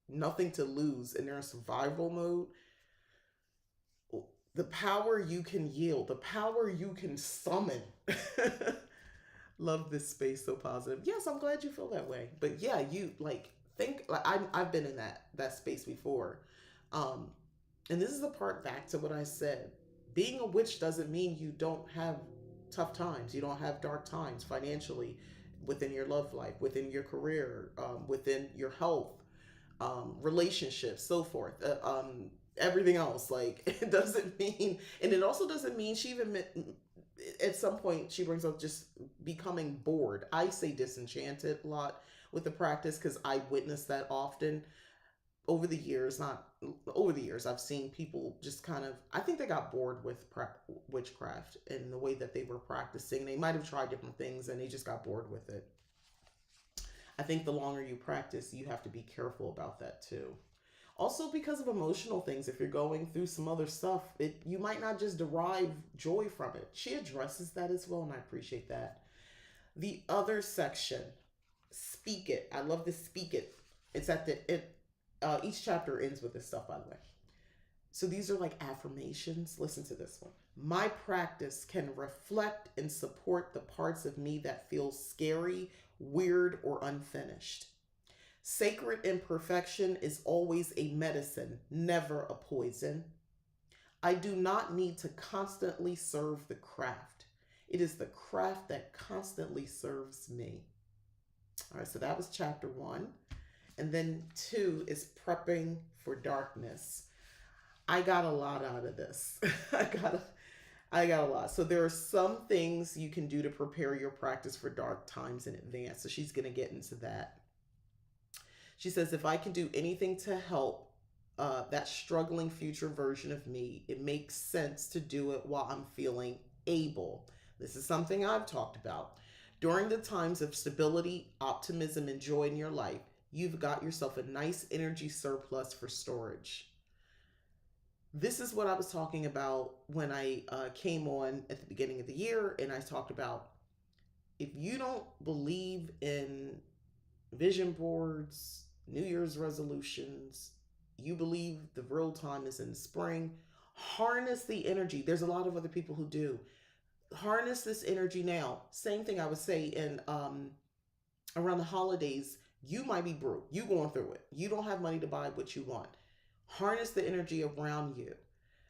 nothing to lose and they're in survival mode, the power you can yield, the power you can summon. Love this space, so positive. Yes, I'm glad you feel that way. But yeah, you like think like I've been in that space before. Um and this is the part back to what I said. Being a witch doesn't mean you don't have tough times. You don't have dark times financially, within your love life, within your career, within your health, relationships, so forth. Everything else. Like, it doesn't mean, and it also doesn't mean she even at some point she brings up just becoming bored. I say disenchanted a lot with the practice because I witness that often over the years. Not over the years, I've seen people just kind of, I think they got bored with witchcraft and the way that they were practicing. They might have tried different things and they just got bored with it. I think the longer you practice, you have to be careful about that too. Also, because of emotional things, if you're going through some other stuff, you might not just derive joy from it. She addresses that as well, and I appreciate that. The other section, speak it. I love the speak it. It's at the it. Each chapter ends with this stuff, by the way. So these are like affirmations. Listen to this one. My practice can reflect and support the parts of me that feel scary, weird, or unfinished. Sacred imperfection is always a medicine, never a poison. I do not need to constantly serve the craft. It is the craft that constantly serves me. All right, so that was chapter 1. And then 2 is prepping for darkness. I got a lot out of this. I got a lot. So there are some things you can do to prepare your practice for dark times in advance. So she's going to get into that. She says, if I can do anything to help that struggling future version of me, it makes sense to do it while I'm feeling able. This is something I've talked about. During the times of stability, optimism, and joy in your life, you've got yourself a nice energy surplus for storage. This is what I was talking about when I came on at the beginning of the year, and I talked about, if you don't believe in vision boards, New Year's resolutions, you believe the real time is in the spring, harness the energy. There's a lot of other people who do. Harness this energy now. Same thing I would say in around the holidays. You might be broke. You going through it. You don't have money to buy what you want. Harness the energy around you.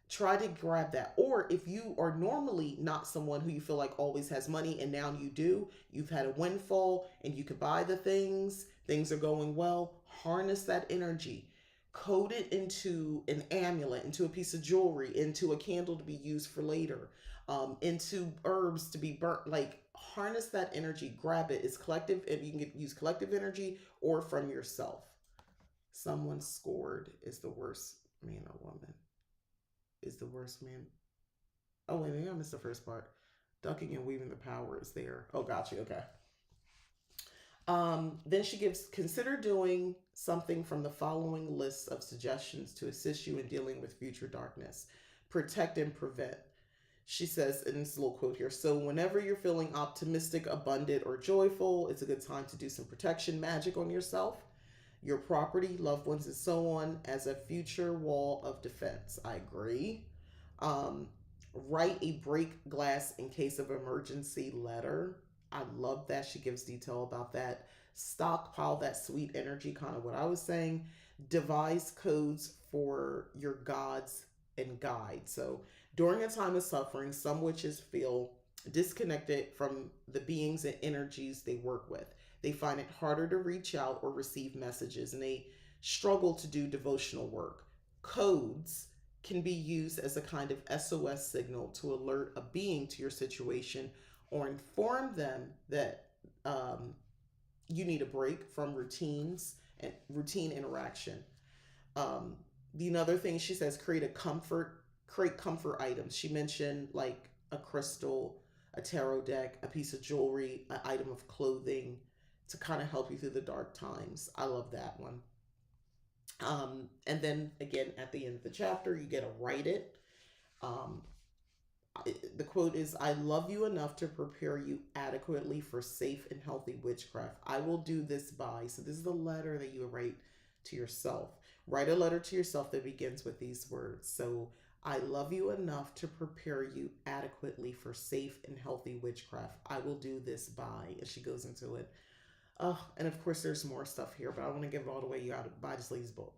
Try to grab that. Or if you are normally not someone who you feel like always has money and now you do, you've had a windfall and you can buy the things are going well, harness that energy. Code it into an amulet, into a piece of jewelry, into a candle to be used for later, into herbs to be burnt. Like, harness that energy, grab it. It's collective, and you can use collective energy or from yourself. Someone scored is the worst man or woman. Is the worst man. Oh, wait, maybe I missed the first part. Ducking and weaving the power is there. Oh, gotcha. Okay. Then she gives, consider doing something from the following list of suggestions to assist you in dealing with future darkness. Protect and prevent. She says, in this little quote here, so whenever you're feeling optimistic, abundant, or joyful, it's a good time to do some protection magic on yourself, your property, loved ones, and so on, as a future wall of defense. I agree. Um, Write a break glass in case of emergency letter. I love that. She gives detail about that. Stockpile that sweet energy, kind of what I was saying. Devise codes for your gods and guides. So during a time of suffering, some witches feel disconnected from the beings and energies they work with. They find it harder to reach out or receive messages, and they struggle to do devotional work. Codes can be used as a kind of SOS signal to alert a being to your situation or inform them that um, you need a break from routines and routine interaction. Um, the another thing she says, create comfort items. She mentioned like a crystal, a tarot deck, a piece of jewelry, an item of clothing to kind of help you through the dark times. I love that one. And then again, at the end of the chapter, you get to write it. Um, the quote is, I love you enough to prepare you adequately for safe and healthy witchcraft. I will do this by. So, this is the letter that you write to yourself. Write a letter to yourself that begins with these words. So, I love you enough to prepare you adequately for safe and healthy witchcraft. I will do this by. And she goes into it. And of course, there's more stuff here, but I want to give it all the way. You got to buy this lady's book.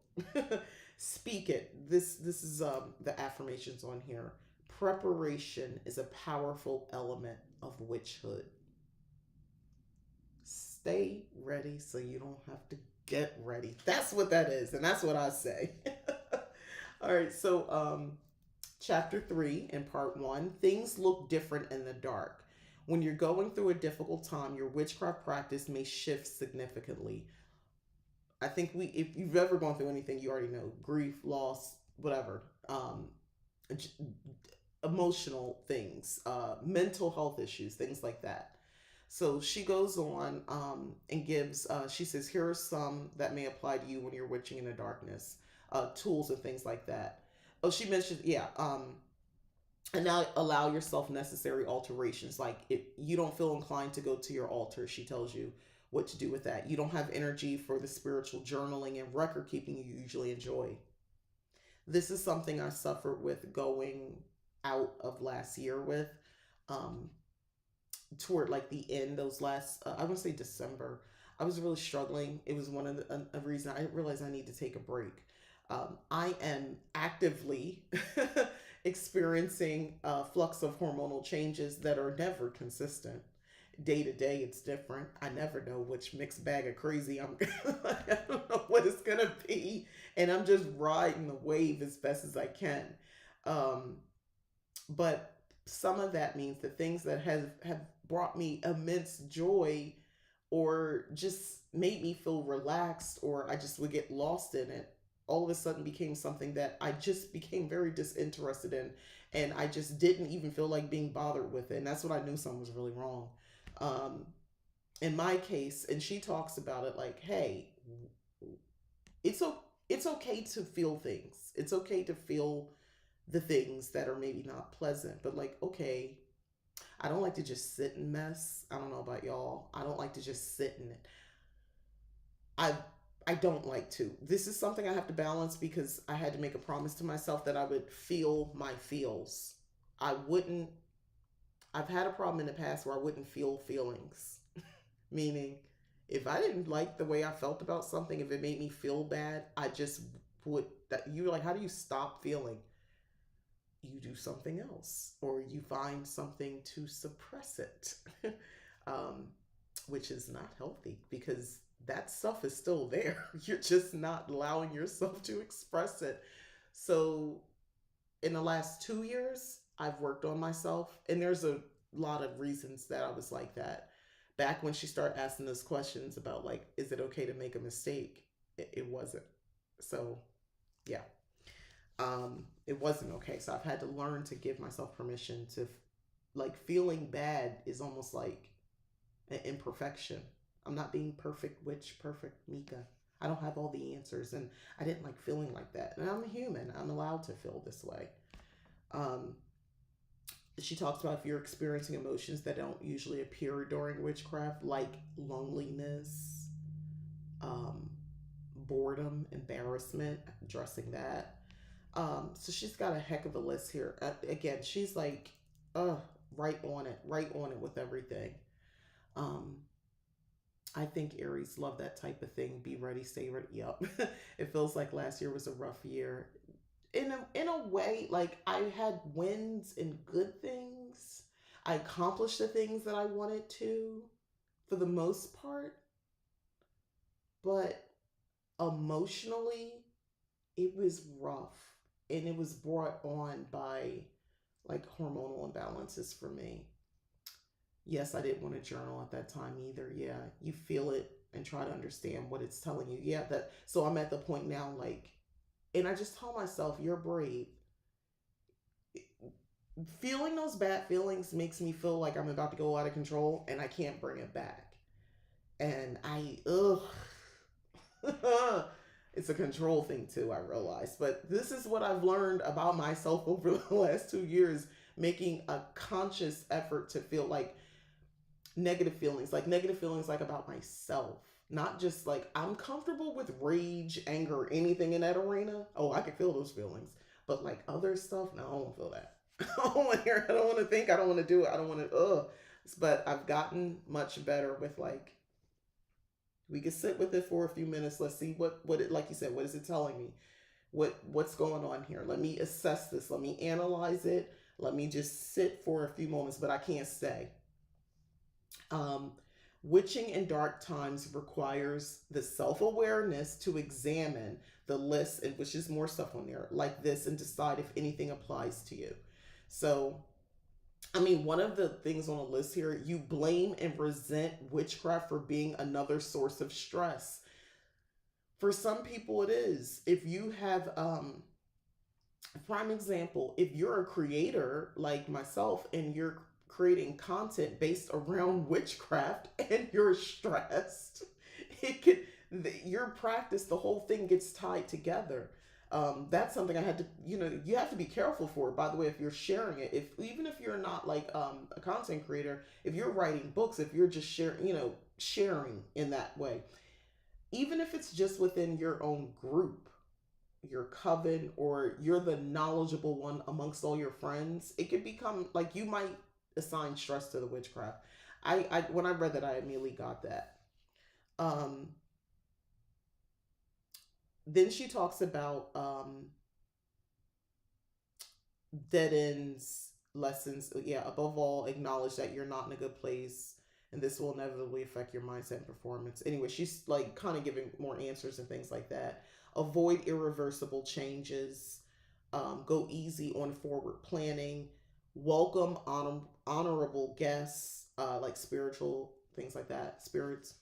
Speak it. This is the affirmations on here. Preparation is a powerful element of witchhood. Stay ready so you don't have to get ready. That's what that is, and that's what I say. All right, so chapter 3 in part 1, things look different in the dark. When you're going through a difficult time, your witchcraft practice may shift significantly. I think if you've ever gone through anything, you already know grief, loss, whatever, emotional things, mental health issues, things like that. So she goes on and gives, she says, here are some that may apply to you when you're witching in the darkness, tools and things like that. Oh, she mentioned, yeah, and now allow yourself necessary alterations. Like if you don't feel inclined to go to your altar, she tells you what to do with that. You don't have energy for the spiritual journaling and record keeping you usually enjoy. This is something I suffered with going out of last year with. Um, Toward like the end, those last, I would say December, I was really struggling. It was one of the a reason I realized I need to take a break. I am actively experiencing a flux of hormonal changes that are never consistent. Day to day, it's different. I never know which mixed bag of crazy I'm. I don't know what it's gonna be, and I'm just riding the wave as best as I can. Um, but some of that means the things that have brought me immense joy or just made me feel relaxed or I just would get lost in it all of a sudden became something that I just became very disinterested in and I just didn't even feel like being bothered with it. And that's when I knew something was really wrong. Um, in my case, and she talks about it like, hey, it's it's okay to feel things. It's okay to feel the things that are maybe not pleasant, but like, okay, I don't like to just sit and mess. I don't know about y'all. I don't like to just sit in it. I I don't like to. This is something I have to balance because I had to make a promise to myself that I would feel my feels. I wouldn't I've had a problem in the past where I wouldn't feel feelings. Meaning if I didn't like the way I felt about something, if it made me feel bad, I just would that you were like, how do you stop feeling? You do something else or you find something to suppress it, um, which is not healthy because that stuff is still there. You're just not allowing yourself to express it. So, in the last 2 years, I've worked on myself, and there's a lot of reasons that I was like that. Back when she started asking those questions about, like, is it okay to make a mistake? It wasn't. So, yeah, it wasn't okay. So I've had to learn to give myself permission to, like, feeling bad is almost like an imperfection. I'm not being perfect witch, perfect Mika. I don't have all the answers, and I didn't like feeling like that. And I'm a human. I'm allowed to feel this way. Um, she talks about if you're experiencing emotions that don't usually appear during witchcraft, like loneliness, um, boredom, embarrassment, addressing that. So she's got a heck of a list here. Again, she's like, right on it with everything. Um, I think Aries love that type of thing. Be ready, stay ready. Yep. It feels like last year was a rough year. In a way, like I had wins and good things. I accomplished the things that I wanted to for the most part, but emotionally, it was rough. and it was brought on by like hormonal imbalances for me. Yes, I didn't want to journal at that time either. Yeah, you feel it and try to understand what it's telling you. Yeah, that so I'm at the point now like, and I just tell myself you're brave. Feeling those bad feelings makes me feel like I'm about to go out of control and I can't bring it back. And I ugh it's a control thing too, I realize. But this is what I've learned about myself over the last 2 years, making a conscious effort to feel like negative feelings like about myself. Not just like I'm comfortable with rage, anger, anything in that arena. Oh, I can feel those feelings. But like other stuff, no, I don't want to feel that. I don't want to hear. I don't want to think. I don't want to do it. I don't want to. Ugh. But I've gotten much better with like we can sit with it for a few minutes. Let's see what it like you said. What is it telling me? What's going on here? Let me assess this. Let me analyze it. Let me just sit for a few moments. But I can't stay. Um, Witching in dark times requires the self awareness to examine the list, and which is more stuff on there like this, and decide if anything applies to you. So, I mean, one of the things on the list here, you blame and resent witchcraft for being another source of stress. For some people, it is. If you have, prime example, if you're a creator like myself and you're creating content based around witchcraft and you're stressed, it could your practice, the whole thing gets tied together. That's something I had to, you have to be careful for. By the way, if you're sharing it, if even if you're not like a content creator, if you're writing books, if you're just sharing, sharing in that way, even if it's just within your own group, your coven, or you're the knowledgeable one amongst all your friends, it could become like you might assign stress to the witchcraft. I when I read that, I immediately got that. Um, then she talks about dead ends, lessons. Yeah, above all, acknowledge that you're not in a good place, and this will inevitably affect your mindset and performance. Anyway, she's like kind of giving more answers and things like that. Avoid irreversible changes. Go easy on forward planning. Welcome honorable guests, like spiritual things like that. Spirits.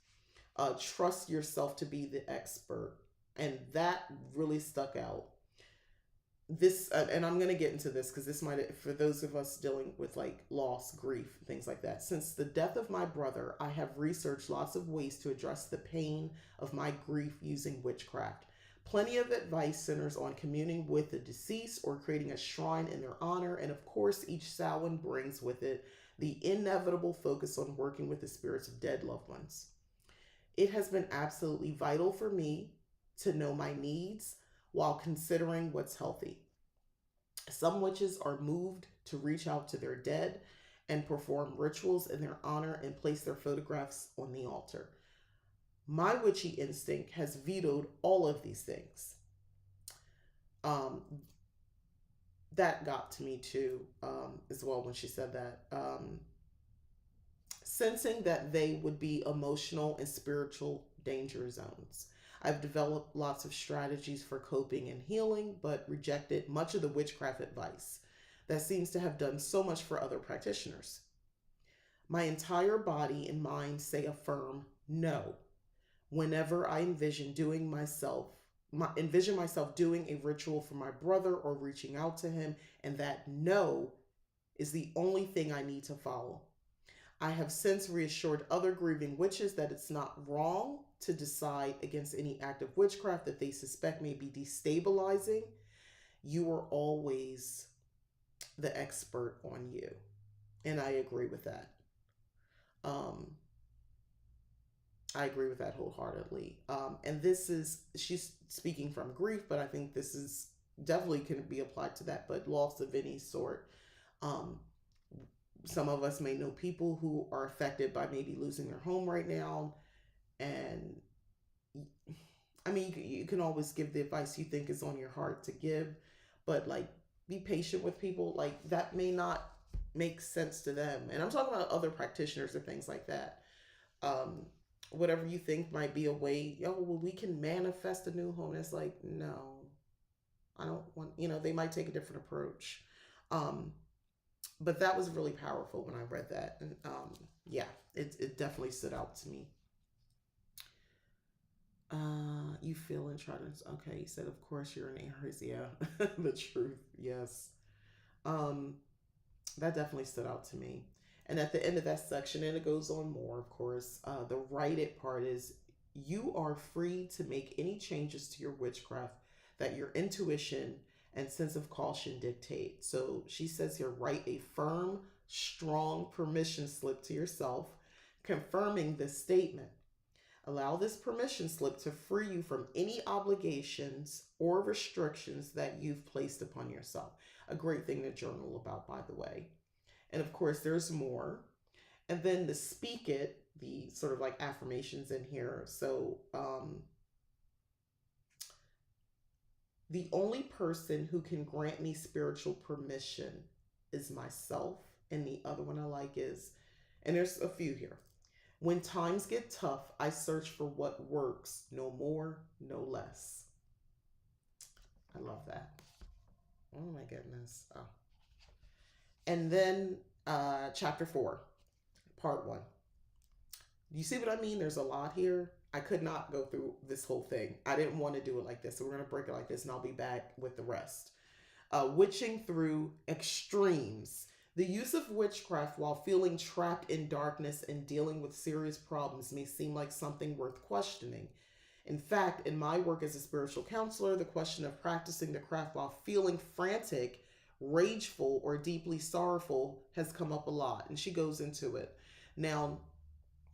Trust yourself to be the expert, and that really stuck out. This and I'm going to get into this because this might, for those of us dealing with like loss, grief, things like that. Since the death of my brother, I have researched lots of ways to address the pain of my grief using witchcraft. Plenty of advice centers on communing with the deceased or creating a shrine in their honor, and of course each Samhain brings with it the inevitable focus on working with the spirits of dead loved ones. It has been absolutely vital for me to know my needs while considering what's healthy. Some witches are moved to reach out to their dead and perform rituals in their honor and place their photographs on the altar. My witchy instinct has vetoed all of these things. Um, that got to me too, as well, when she said that. Sensing that they would be emotional and spiritual danger zones. I've developed lots of strategies for coping and healing, but rejected much of the witchcraft advice that seems to have done so much for other practitioners. My entire body and mind say a firm no whenever I envision myself doing a ritual for my brother or reaching out to him, and that no is the only thing I need to follow. I have since reassured other grieving witches that it's not wrong to decide against any act of witchcraft that they suspect may be destabilizing. You are always the expert on you. And I agree with that. Um, I agree with that wholeheartedly. And this is, she's speaking from grief, but I think this is definitely can be applied to that, but loss of any sort. Um, some of us may know people who are affected by maybe losing their home right now. And I mean, you can always give the advice you think is on your heart to give, but like be patient with people. Like that may not make sense to them. And I'm talking about other practitioners or things like that. Um, Whatever you think might be a way, oh, well, we can manifest a new home. It's like, no. I don't want, they might take a different approach. Um, but that was really powerful when I read that. And yeah, it definitely stood out to me. You feel and try to, okay, you said, of course you're an Aries. Yeah, the truth. Yes. Um, that definitely stood out to me. And at the end of that section, and it goes on more, of course, the write it part is you are free to make any changes to your witchcraft that your intuition and sense of caution dictate. So she says here, write a firm, strong permission slip to yourself, confirming this statement. Allow this permission slip to free you from any obligations or restrictions that you've placed upon yourself. A great thing to journal about, by the way. And of course, there's more. And then the speak it, the sort of like affirmations in here. So, the only person who can grant me spiritual permission is myself. And the other one I like is, and there's a few here. When times get tough, I search for what works, no more, no less. I love that. Oh my goodness. Oh. And then chapter 4, part 1. You see what I mean? There's a lot here. I could not go through this whole thing. I didn't want to do it like this. So we're going to break it like this and I'll be back with the rest. Witching through extremes. The use of witchcraft while feeling trapped in darkness and dealing with serious problems may seem like something worth questioning. In fact, in my work as a spiritual counselor, the question of practicing the craft while feeling frantic, rageful, or deeply sorrowful has come up a lot. And she goes into it. Now,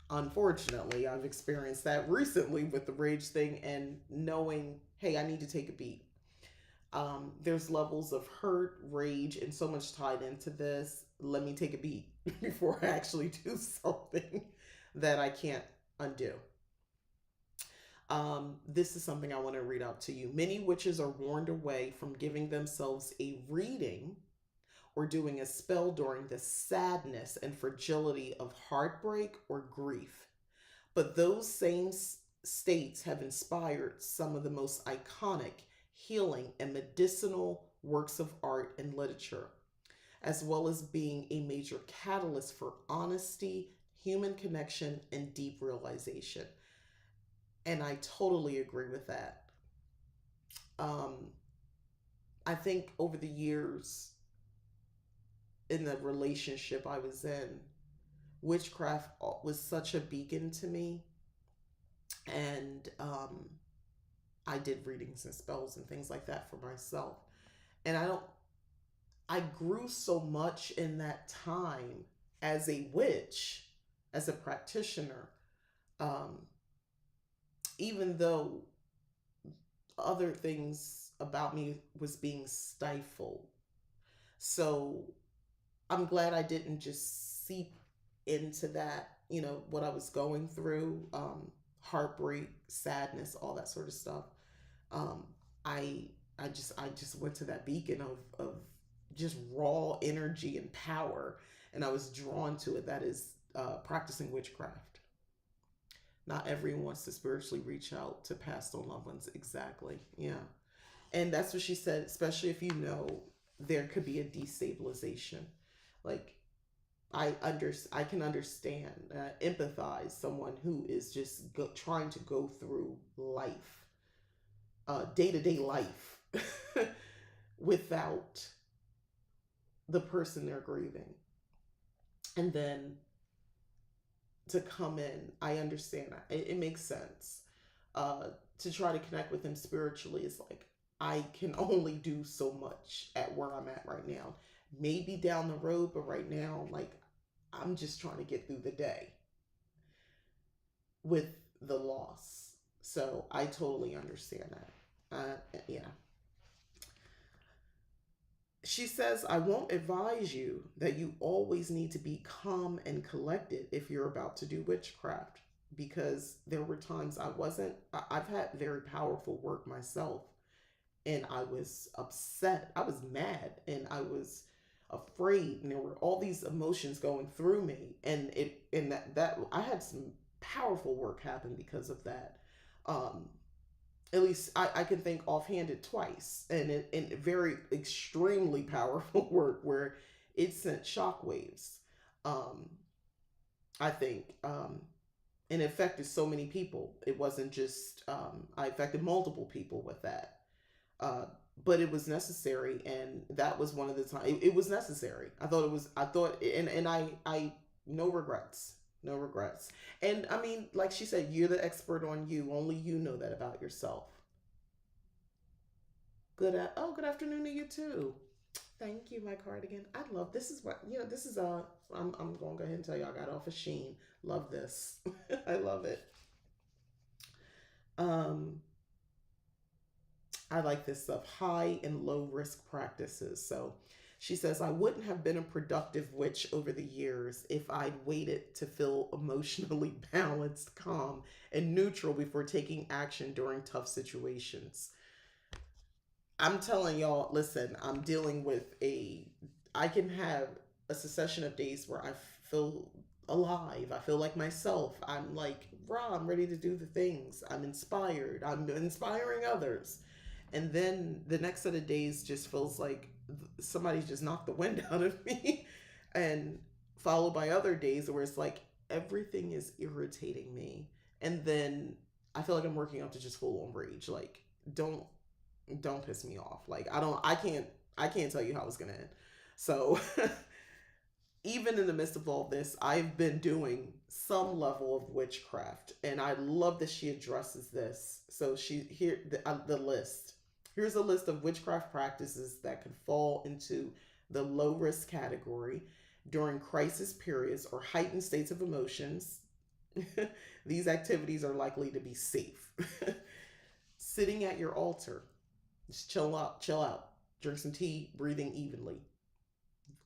unfortunately, I've experienced that recently with the rage thing and knowing, hey, I need to take a beat. There's levels of hurt, rage, and so much tied into this. Let me take a beat before I actually do something that I can't undo. This is something I want to read out to you. Many witches are warned away from giving themselves a reading or doing a spell during the sadness and fragility of heartbreak or grief. But those same states have inspired some of the most iconic healing and medicinal works of art and literature, as well as being a major catalyst for honesty, human connection, and deep realization. And I totally agree with that. Um, I think over the years in the relationship I was in, witchcraft was such a beacon to me. And I did readings and spells and things like that for myself. And I grew so much in that time as a witch, as a practitioner, um, even though other things about me was being stifled. So I'm glad I didn't just seep into that, what I was going through, heartbreak, sadness, all that sort of stuff. Um, I I just went to that beacon of just raw energy and power, and I was drawn to it. That is practicing witchcraft. Not everyone wants to spiritually reach out to passed on loved ones. Exactly. Yeah. And that's what she said, especially if there could be a destabilization. Like I can understand, empathize someone who is just trying to go through life, day to day life, without the person they're grieving, and then to come in. I understand that it makes sense. To try to connect with them spiritually is like I can only do so much at where I'm at right now. Maybe down the road, but right now, like I'm just trying to get through the day with the loss. So I totally understand that. Yeah. She says, I won't advise you that you always need to be calm and collected if you're about to do witchcraft, because there were times I wasn't. I've had very powerful work myself, and I was upset. I was mad, and I was afraid, and there were all these emotions going through me, and that I had some powerful work happen because of that. Um, At least I can think offhanded twice, and in very extremely powerful work where it sent shockwaves. Um, I think, and it affected so many people. It wasn't just I affected multiple people with that. Uh, but it was necessary, and that was one of the times it was necessary. I thought it was. I thought, and I no regrets, no regrets. And I mean, like she said, you're the expert on you. Only you know that about yourself. Good afternoon to you too. Thank you, my cardigan. I love this. Is what this is. I'm going to go ahead and tell you, I got off of Sheen. Love this. I love it. Um, I like this stuff. High and low risk practices. So she says, I wouldn't have been a productive witch over the years if I'd waited to feel emotionally balanced, calm, and neutral before taking action during tough situations. I'm telling y'all, listen, I'm dealing with I can have a succession of days where I feel alive. I feel like myself. I'm like, raw, I'm ready to do the things. I'm inspired. I'm inspiring others. And then the next set of days just feels like somebody just knocked the wind out of me. And followed by other days where it's like everything is irritating me. And then I feel like I'm working up to just full on rage. Like, don't don't piss me off. Like I can't tell you how it's gonna end. So even in the midst of all this, I've been doing some level of witchcraft, and I love that she addresses this. So she here the list. Here's a list of witchcraft practices that could fall into the low risk category during crisis periods or heightened states of emotions. These activities are likely to be safe. Sitting at your altar, just chill out, drink some tea, breathing evenly.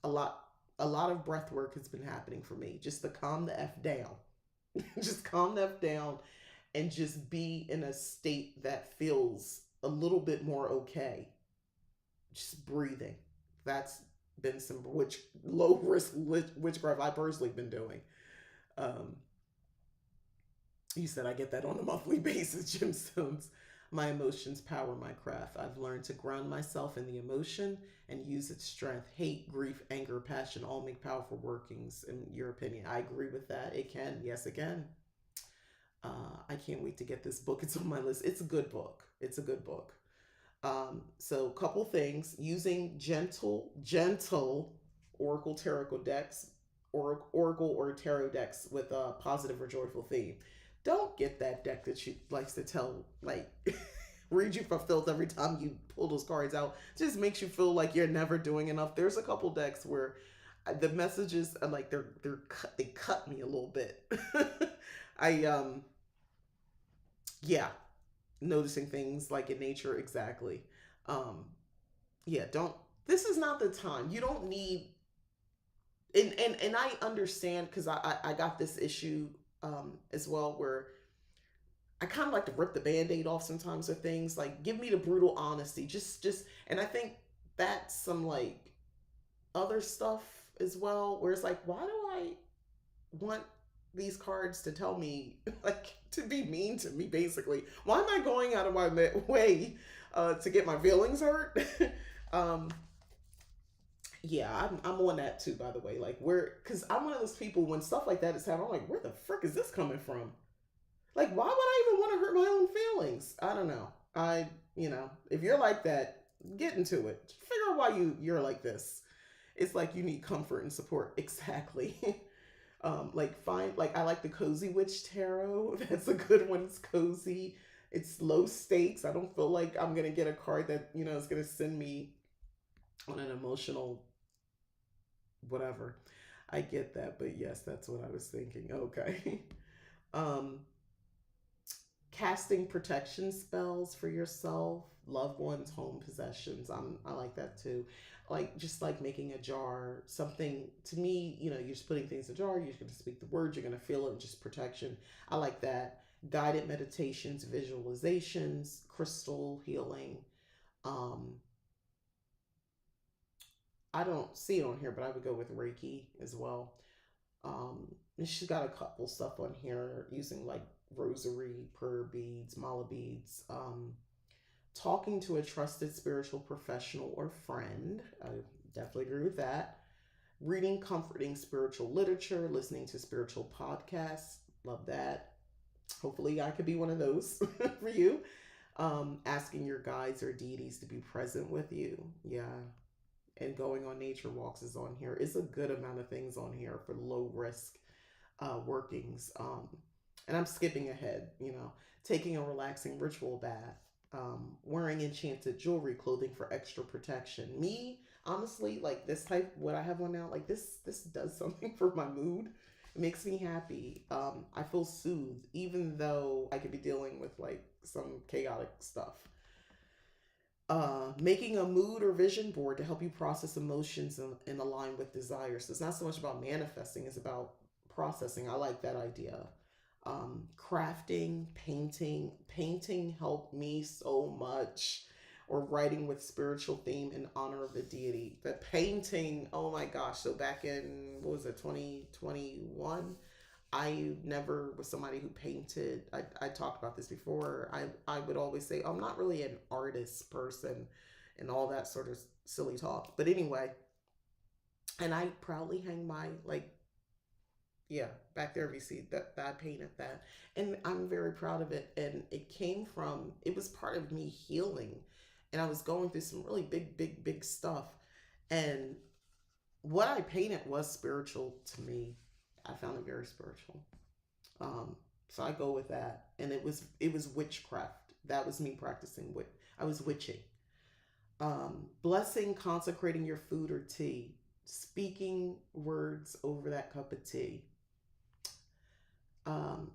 A lot, a lot of breath work has been happening for me, just to calm the f down, just calm the f down, and just be in a state that feels a little bit more okay. Just breathing. That's been some low risk witchcraft I personally been doing. Um, You said I get that on a monthly basis, gemstones. My emotions power my craft. I've learned to ground myself in the emotion and use its strength. Hate, grief, anger, passion all make powerful workings, in your opinion. I agree with that. It can. Yes, it can. I can't wait to get this book. It's on my list. It's a good book. It's a good book. So, couple things using gentle Oracle Tarot decks, or Oracle or Tarot decks with a positive or joyful theme. Don't get that deck that she likes to tell, like, read you for filth every time you pull those cards out. Just makes you feel like you're never doing enough. There's a couple decks where the messages are like they cut me a little bit. I yeah, noticing things like in nature exactly. Um, yeah, don't. This is not the time. You don't need. And I understand because I got this issue as well where I kind of like to rip the band-aid off sometimes of things. Like, give me the brutal honesty. Just and I think that's some like other stuff as well where it's like, why do I want these cards to tell me, like, to be mean to me basically? Why am I going out of my way to get my feelings hurt? um yeah, I'm on that too, by the way. Like, where, because I'm one of those people when stuff like that is happening, I'm like, where the frick is this coming from? Like, why would I even want to hurt my own feelings? I don't know. If you're like that, get into it. Figure out why you're like this. It's like you need comfort and support. Exactly. Like, find, like, I like the Cozy Witch Tarot. That's a good one. It's cozy. It's low stakes. I don't feel like I'm gonna get a card that is gonna send me on an emotional whatever. I get that, but yes, that's what I was thinking. Okay. um Casting protection spells for yourself, loved ones, home possessions. I like that too. Like, just like making a jar, something to me, you're just putting things in a jar, you're gonna speak the words, you're gonna feel it, just protection. I like that. Guided meditations, visualizations, crystal healing. Um I don't see it on here, but I would go with Reiki as well. And she's got a couple stuff on here using like rosary, prayer beads, mala beads. Talking to a trusted spiritual professional or friend. I definitely agree with that. Reading comforting spiritual literature, listening to spiritual podcasts. Love that. Hopefully, I could be one of those for you. Asking your guides or deities to be present with you. Yeah. And going on nature walks is on here. It's a good amount of things on here for low risk workings. And I'm skipping ahead, taking a relaxing ritual bath, wearing enchanted jewelry, clothing for extra protection. Me, honestly, like this type, what I have on now, like this does something for my mood. It makes me happy. I feel soothed, even though I could be dealing with like some chaotic stuff. Making a mood or vision board to help you process emotions and align with desires. So it's not so much about manifesting, it's about processing. I like that idea. Crafting, painting. Painting helped me so much. Or writing with spiritual theme in honor of the deity. The painting, oh my gosh. So back in, what was it, 2021? I never was somebody who painted. I talked about this before. I would always say, I'm not really an artist person and all that sort of silly talk. But anyway, and I proudly hang my, like, yeah, back there, if you see that I painted that. And I'm very proud of it. And it was part of me healing. And I was going through some really big, big, big stuff. And what I painted was spiritual to me. I found it very spiritual. Um, so I go with that, and it was witchcraft. That was me practicing wit. I was witching. Blessing, consecrating your food or tea, speaking words over that cup of tea.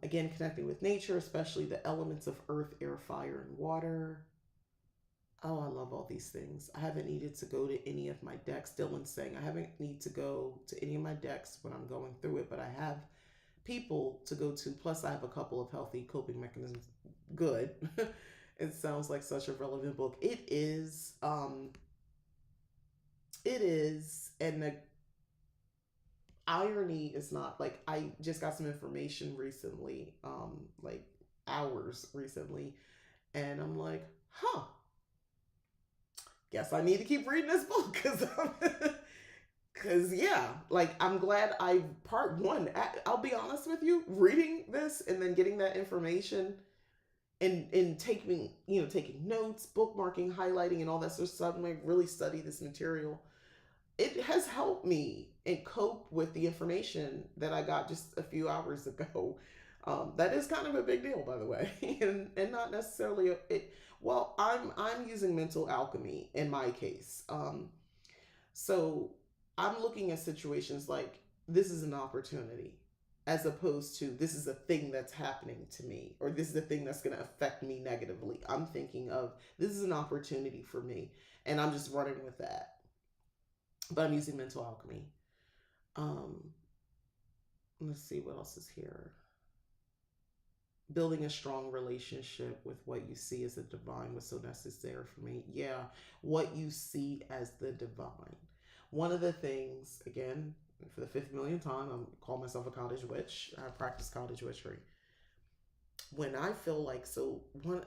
Again, connecting with nature, especially the elements of earth, air, fire, and water. Oh, I love all these things. I haven't needed to go to any of my decks. Dylan's saying I haven't need to go to any of my decks when I'm going through it, but I have people to go to. Plus, I have a couple of healthy coping mechanisms. Good. It sounds like such a relevant book. It is. It is, and the irony is not like I just got some information recently, like hours recently, and I'm like, huh. Guess I need to keep reading this book because yeah, like I'm glad I part one. I'll be honest with you, reading this and then getting that information and taking notes, bookmarking, highlighting, and all that sort of stuff. And I really study this material. It has helped me and cope with the information that I got just a few hours ago. That is kind of a big deal, by the way, and not necessarily it. Well, I'm using mental alchemy in my case. So I'm looking at situations like this is an opportunity, as opposed to this is a thing that's happening to me, or this is a thing that's going to affect me negatively. I'm thinking of this is an opportunity for me, and I'm just running with that. But I'm using mental alchemy. Um, let's see what else is here. Building a strong relationship with what you see as the divine was so necessary for me. Yeah, what you see as the divine. One of the things, again, for the fifth millionth time, I'm call myself a cottage witch. I practice cottage witchery. When I feel like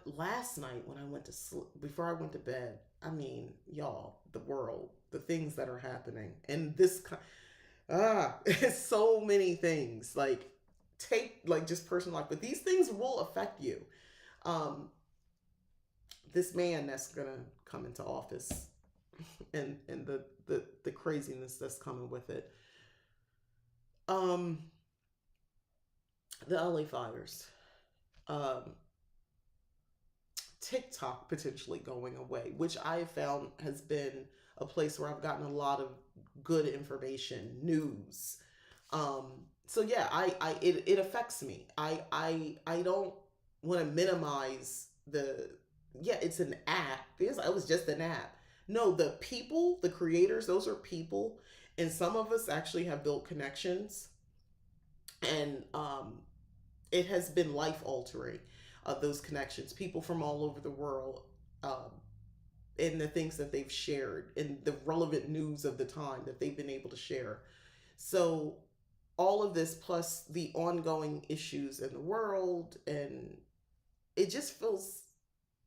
last night when I went to sleep, before I went to bed, I mean, y'all, the world, the things that are happening, and it's so many things. Like take like just personal life, but these things will affect you. Um, this man that's gonna come into office, and the craziness that's coming with it. Um, the LA fires. Um, TikTok potentially going away, which I have found has been a place where I've gotten a lot of good information, news. So yeah, it affects me. I don't want to minimize the yeah, it's an app. Because it was just an app. No, the people, the creators, those are people, and some of us actually have built connections, and it has been life altering. Those connections, people from all over the world, um, and the things that they've shared, and the relevant news of the time that they've been able to share. So all of this plus the ongoing issues in the world, and it just feels,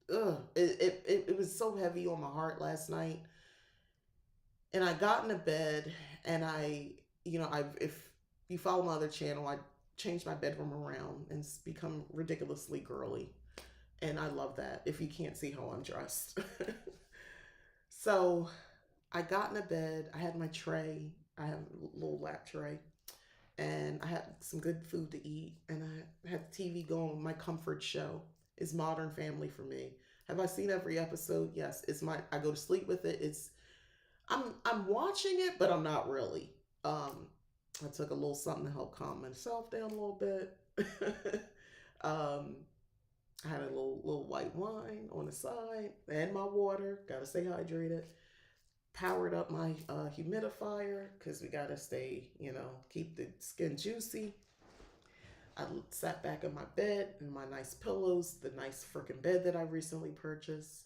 it was so heavy on my heart last night. And I got into bed, and I if you follow my other channel, I changed my bedroom around and it's become ridiculously girly. And I love that if you can't see how I'm dressed. So I got into bed, I had my tray, I have a little lap tray, and I had some good food to eat, and I had the TV going. My comfort show is Modern Family for me. Have I seen every episode? Yes. It's my I go to sleep with it. I'm watching it, but I'm not really. I took a little something to help calm myself down a little bit. um, I had a little white wine on the side and my water. Gotta stay hydrated. Powered up my humidifier because we gotta stay, keep the skin juicy. I sat back in my bed and my nice pillows, the nice freaking bed that I recently purchased.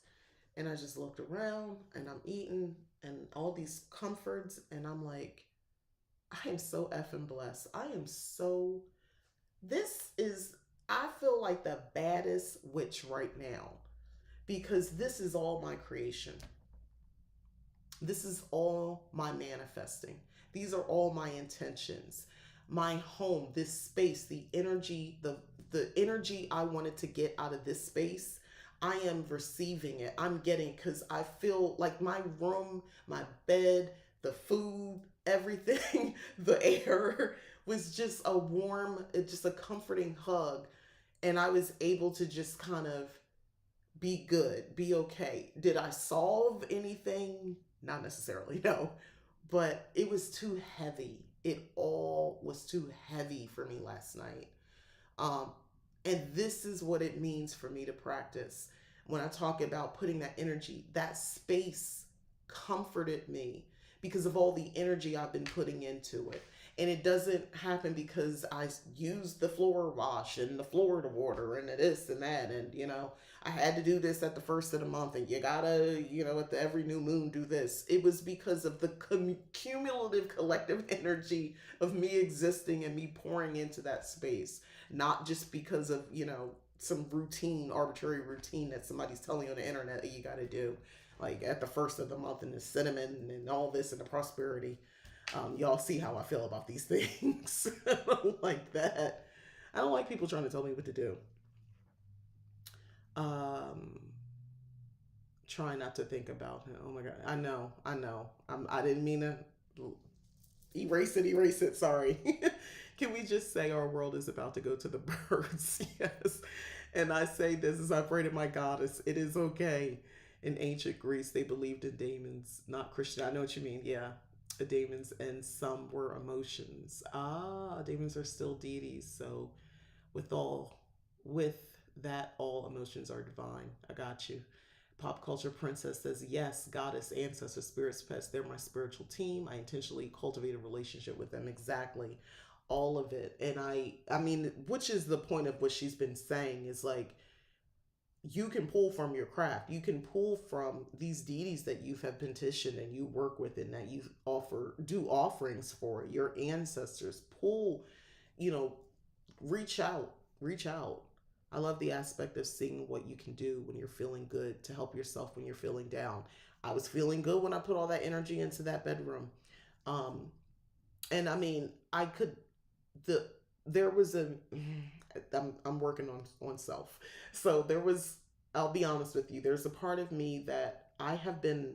And I just looked around and I'm eating and all these comforts. And I'm like, I am so effing blessed. This is, I feel like the baddest witch right now because this is all my creation. This is all my manifesting. These are all my intentions. My home, this space, the energy I wanted to get out of this space, I am receiving it. I'm getting, because I feel like my room, my bed, the food, everything, the air was just a warm, just a comforting hug. And I was able to just kind of be good, be okay. Did I solve anything? Not necessarily, no. But it was too heavy. It all was too heavy for me last night. Um, and this is what it means for me to practice. When I talk about putting that energy, that space comforted me because of all the energy I've been putting into it. And it doesn't happen because I used the floor wash and the Florida water and this and that. And, I had to do this at the first of the month and you gotta, at the every new moon do this. It was because of the cumulative collective energy of me existing and me pouring into that space, not just because of, some routine, arbitrary routine that somebody's telling you on the internet that you got to do, like at the first of the month and the cinnamon and all this and the prosperity. Y'all see how I feel about these things. I don't like that. I don't like people trying to tell me what to do. Um, Try not to think about him. Oh my God. I know. I didn't mean to erase it. Sorry. Can we just say our world is about to go to the birds? Yes. And I say this as I pray to my goddess. It is okay. In ancient Greece, they believed in demons, not Christian. I know what you mean. Yeah. The demons, and some were emotions. Demons are still deities. So with all, with that, all emotions are divine. I got you. Pop Culture Princess says, yes, goddess, ancestor, spirits, pets, they're my spiritual team. I intentionally cultivate a relationship with them. Exactly. All of it. And I mean, which is the point of what she's been saying is like, you can pull from your craft. You can pull from these deities that you have petitioned and you work with and that you do offerings for your ancestors. Pull, you know, reach out. I love the aspect of seeing what you can do when you're feeling good to help yourself when you're feeling down. I was feeling good when I put all that energy into that bedroom. Um, and I mean, I could, the, there was I'm working on self. So there was, I'll be honest with you, there's a part of me that I have been,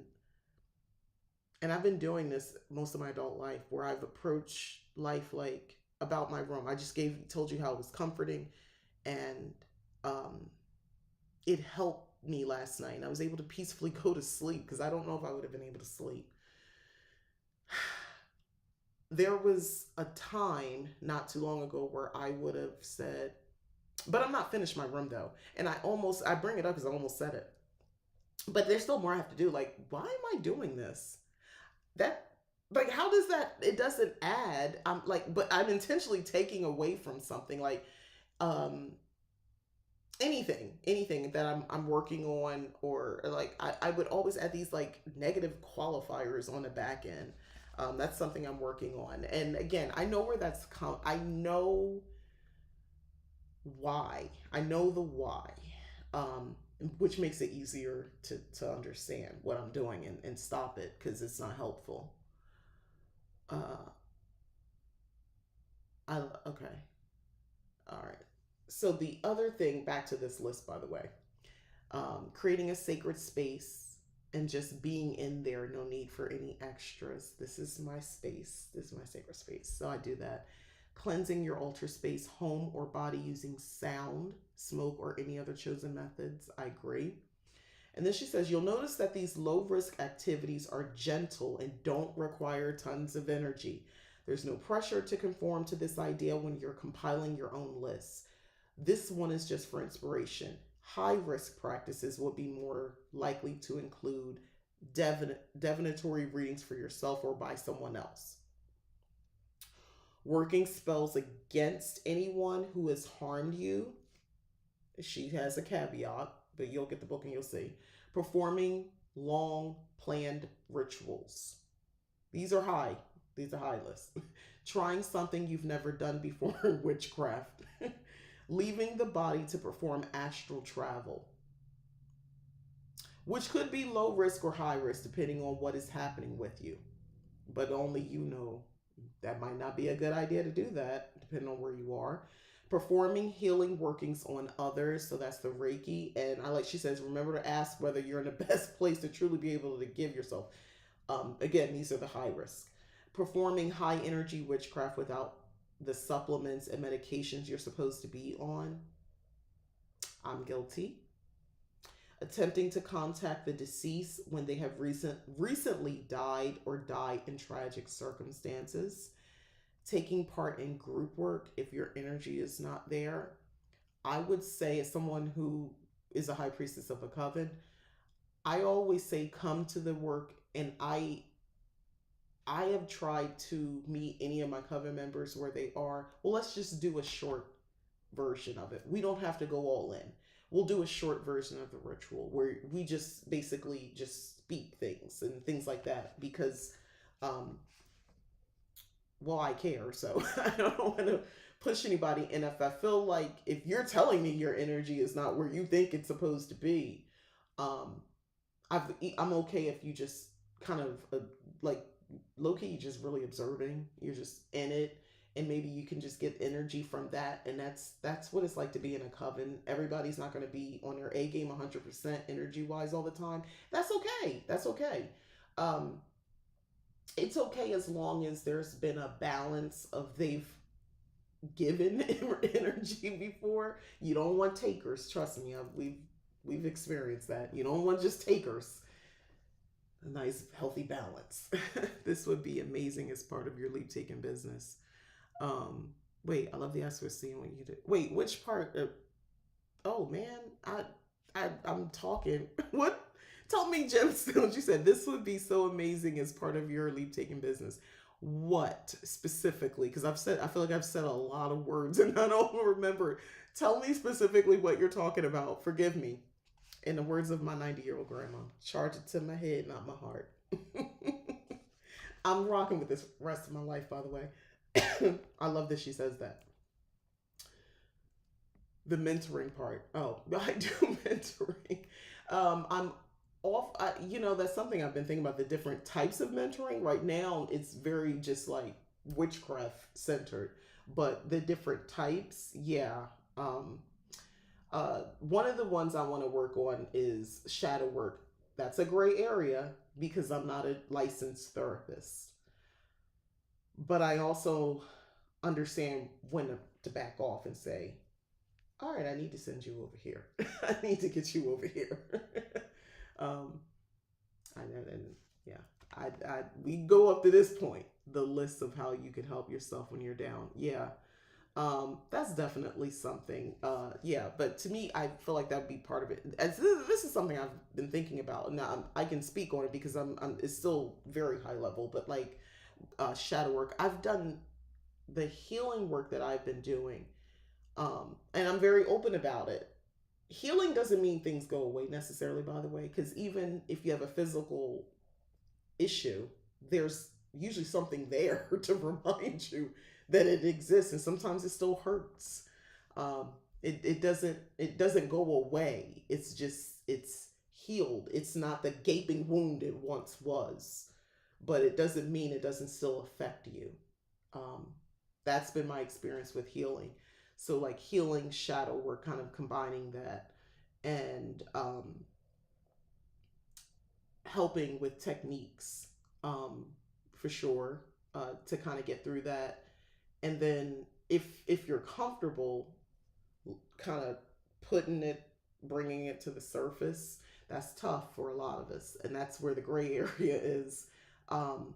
and I've been doing this most of my adult life, where I've approached life like about my room. I just told you how it was comforting, and um, it helped me last night. And I was able to peacefully go to sleep because I don't know if I would have been able to sleep. There was a time not too long ago where I would have said, but I'm not finished my room though. And I bring it up because I almost said it. But there's still more I have to do. Like, why am I doing this? That, like, how does that, it doesn't add. I'm like, but I'm intentionally taking away from something like, um, anything that I'm working on, or like I would always add these like negative qualifiers on the back end. That's something I'm working on. And again, I know where that's come. I know why. I know the why, um, which makes it easier to understand what I'm doing and stop it because it's not helpful. Uh, okay. All right. So the other thing, back to this list, by the way, creating a sacred space and just being in there, no need for any extras. This is my space. This is my sacred space. So I do that. Cleansing your altar space, home or body using sound, smoke, or any other chosen methods. I agree. And then she says, you'll notice that these low risk activities are gentle and don't require tons of energy. There's no pressure to conform to this idea when you're compiling your own lists. This one is just for inspiration. High risk practices will be more likely to include divinatory readings for yourself or by someone else. Working spells against anyone who has harmed you. She has a caveat, but you'll get the book and you'll see. Performing long planned rituals. These are high. These are high lists. Trying something you've never done before, witchcraft. Leaving the body to perform astral travel, which could be low risk or high risk depending on what is happening with you. But only you know that might not be a good idea to do that, depending on where you are. Performing healing workings on others, so that's the Reiki. And I like she says, remember to ask whether you're in the best place to truly be able to give yourself. Again, these are the high risk. Performing high energy witchcraft without the supplements and medications you're supposed to be on. I'm guilty. Attempting to contact the deceased when they have recently died or died in tragic circumstances. Taking part in group work if your energy is not there. I would say, as someone who is a high priestess of a coven, I always say come to the work, and I have tried to meet any of my coven members where they are. Well, let's just do a short version of it. We don't have to go all in. We'll do a short version of the ritual where we just basically just speak things and things like that because, well, I care. So I don't want to push anybody. And if I feel like if you're telling me your energy is not where you think it's supposed to be, um, I'm okay if you just kind of like low key, you're just really observing. You're just in it, and maybe you can just get energy from that. And that's what it's like to be in a coven. Everybody's not going to be on their A game 100% energy wise all the time. That's okay. That's okay. Um, it's okay as long as there's been a balance of they've given energy before. You don't want takers. Trust me, we've experienced that. You don't want just takers. A nice healthy balance. This would be amazing as part of your leap taking business. Wait, I love the ask for seeing what you did. Wait, which part? Oh man, I'm talking. What? Tell me, Gemstones. You said this would be so amazing as part of your leap taking business. What specifically? Because I feel like I've said a lot of words and I don't remember. Tell me specifically what you're talking about. Forgive me. In the words of my 90-year-old grandma, charge it to my head, not my heart. I'm rocking with this rest of my life, by the way. I love that she says that. The mentoring part. Oh, I do mentoring. I'm off. That's something I've been thinking about, the different types of mentoring. Right now, it's very just like witchcraft centered, but the different types, yeah. One of the ones I want to work on is shadow work. That's a gray area because I'm not a licensed therapist. But I also understand when to back off and say, all right, I need to send you over here. I need to get you over here. um, and yeah, we go up to this point, the list of how you can help yourself when you're down. Yeah. That's definitely something. Yeah, but to me, I feel like that would be part of it. And this is something I've been thinking about. Now I can speak on it because it's still very high level, but like shadow work, I've done the healing work that I've been doing, and I'm very open about it. Healing doesn't mean things go away necessarily, by the way, because even if you have a physical issue, there's usually something there to remind you that it exists, and sometimes it still hurts. um, it doesn't go away. It's just it's healed. It's not the gaping wound it once was, but it doesn't mean it doesn't still affect you. um, that's been my experience with healing. So like healing shadow, we're kind of combining that, and helping with techniques, um, for sure, to kind of get through that. And then if you're comfortable kind of putting it, bringing it to the surface, that's tough for a lot of us, and that's where the gray area is. um,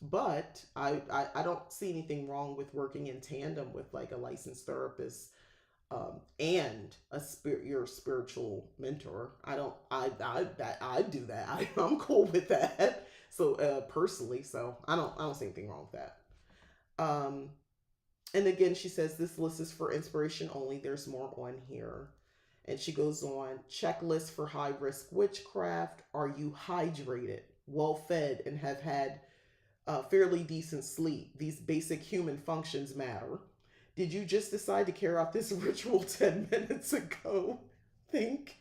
but I don't see anything wrong with working in tandem with like a licensed therapist, and a your spiritual mentor. I do that. I'm cool with that. So personally, so I don't see anything wrong with that. Um, and again, she says this list is for inspiration only. There's more on here. And she goes on, checklist for high risk witchcraft. Are you hydrated, well fed, and have had fairly decent sleep? These basic human functions matter. Did you just decide to carry out this ritual 10 minutes ago? Think.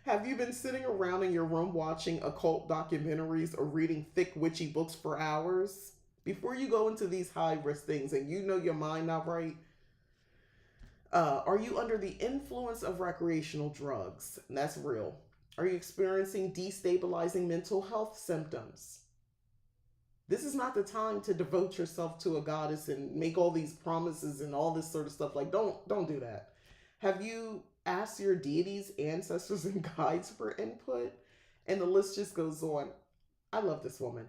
Have you been sitting around in your room watching occult documentaries or reading thick witchy books for hours? Before you go into these high risk things and you know your mind not right, are you under the influence of recreational drugs? And that's real. Are you experiencing destabilizing mental health symptoms? This is not the time to devote yourself to a goddess and make all these promises and all this sort of stuff. Like, don't do that. Have you asked your deities, ancestors, and guides for input? And the list just goes on. I love this woman.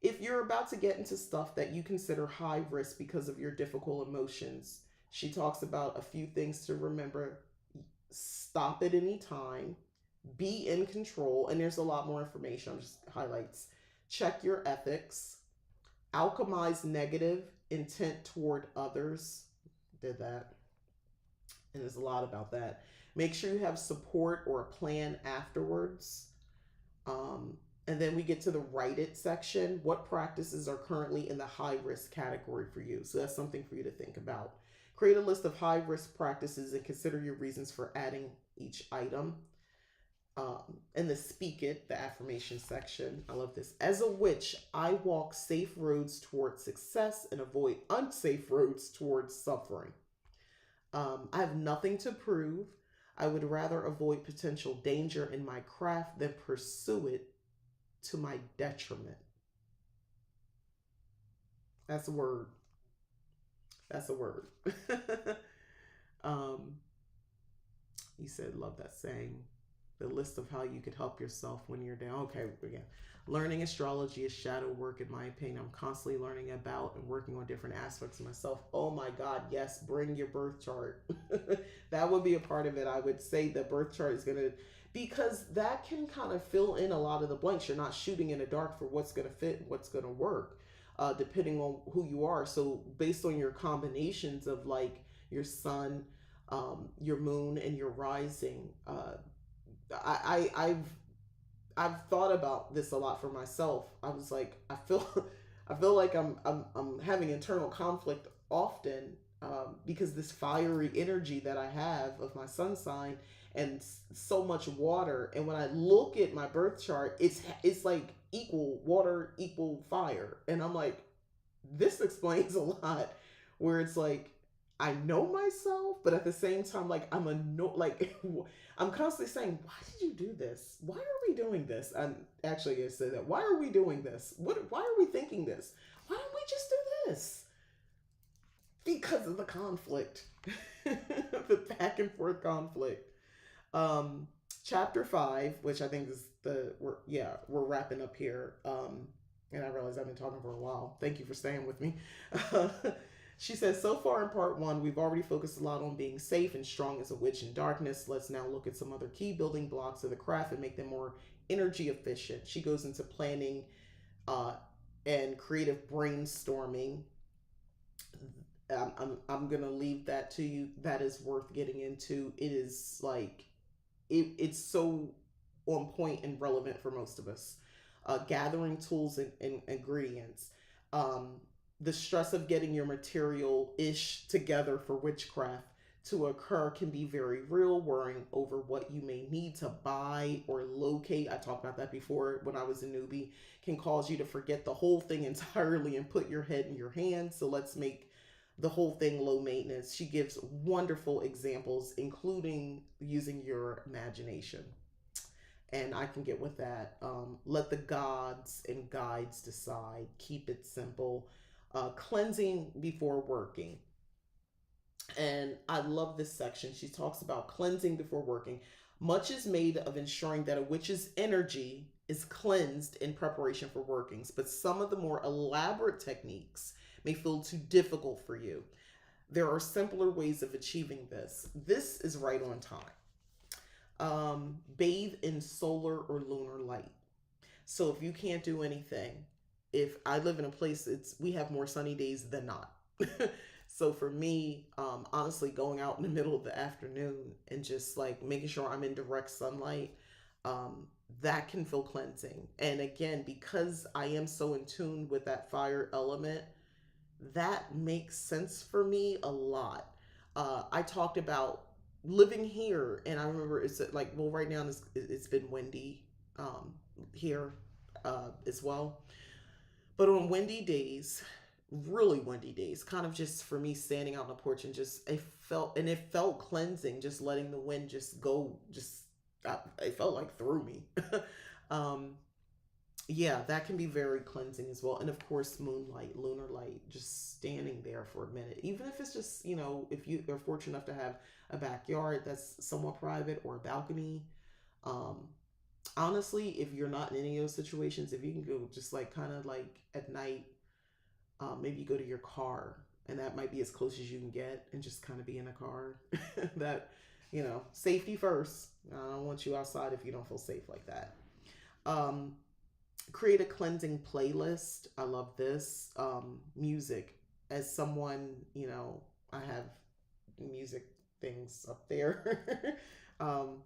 If you're about to get into stuff that you consider high risk because of your difficult emotions, she talks about a few things to remember. Stop at any time, be in control, and there's a lot more information. I'm just highlights. Check your ethics, alchemize negative intent toward others. Did that. And there's a lot about that. Make sure you have support or a plan afterwards. Um, and then we get to the write it section. What practices are currently in the high risk category for you? So that's something for you to think about. Create a list of high risk practices and consider your reasons for adding each item. And the speak it, the affirmation section. I love this. As a witch, I walk safe roads towards success and avoid unsafe roads towards suffering. I have nothing to prove. I would rather avoid potential danger in my craft than pursue it to my detriment. That's a word. That's a word. um, he said, love that saying. The list of how you could help yourself when you're down. Okay, again. Learning astrology is shadow work, in my opinion. I'm constantly learning about and working on different aspects of myself. Oh my God, yes, bring your birth chart. That would be a part of it. I would say the birth chart is going to, because that can kind of fill in a lot of the blanks. You're not shooting in the dark for what's going to fit, what's going to work, depending on who you are. So, based on your combinations of like your sun, your moon, and your rising, I've thought about this a lot for myself. I was like, I feel like I'm having internal conflict often, because this fiery energy that I have of my sun sign and so much water. And when I look at my birth chart, it's like equal water, equal fire, and I'm like, this explains a lot. Where it's like I know myself, but at the same time, like I'm like I'm constantly saying, "Why did you do this? Why are we doing this?" I'm actually gonna say that. Why are we doing this? What? Why are we thinking this? Why don't we just do this? Because of the conflict, the back and forth conflict. Um, Chapter 5, which I think is we're wrapping up here. And I realize I've been talking for a while. Thank you for staying with me. She says, so far in part 1, we've already focused a lot on being safe and strong as a witch in darkness. Let's now look at some other key building blocks of the craft and make them more energy efficient. She goes into planning, uh, and creative brainstorming. I'm gonna leave that to you. That is worth getting into. It is like it's so on point and relevant for most of us. Gathering tools and ingredients. Um, the stress of getting your material ish together for witchcraft to occur can be very real, worrying over what you may need to buy or locate. I talked about that before when I was a newbie, can cause you to forget the whole thing entirely and put your head in your hands. So let's make the whole thing low maintenance. She gives wonderful examples, including using your imagination. And I can get with that. Let the gods and guides decide. Keep it simple. Cleansing before working. And I love this section. She talks about cleansing before working. Much is made of ensuring that a witch's energy is cleansed in preparation for workings, but some of the more elaborate techniques may feel too difficult for you. There are simpler ways of achieving this. This is right on time. Bathe in solar or lunar light. So if you can't do anything, if I live in a place, it's we have more sunny days than not. So for me, honestly, going out in the middle of the afternoon and just like making sure I'm in direct sunlight, um, that can feel cleansing. And again, because I am so in tune with that fire element, that makes sense for me a lot. I talked about living here, and I remember it's like, well, right now it's been windy um, here as well. But on windy days, really windy days, kind of just for me standing out on the porch and just it felt cleansing, just letting the wind just go, just it felt like through me. um, yeah, that can be very cleansing as well. And of course, moonlight, lunar light, just standing there for a minute, even if it's just, if you are fortunate enough to have a backyard that's somewhat private or a balcony. Um, Honestly, if you're not in any of those situations, if you can go just like kind of like at night, maybe go to your car, and that might be as close as you can get, and just kind of be in a car. That, safety first. I don't want you outside if you don't feel safe like that. Um, Create a cleansing playlist. I love this. Music. As someone, I have music things up there. um,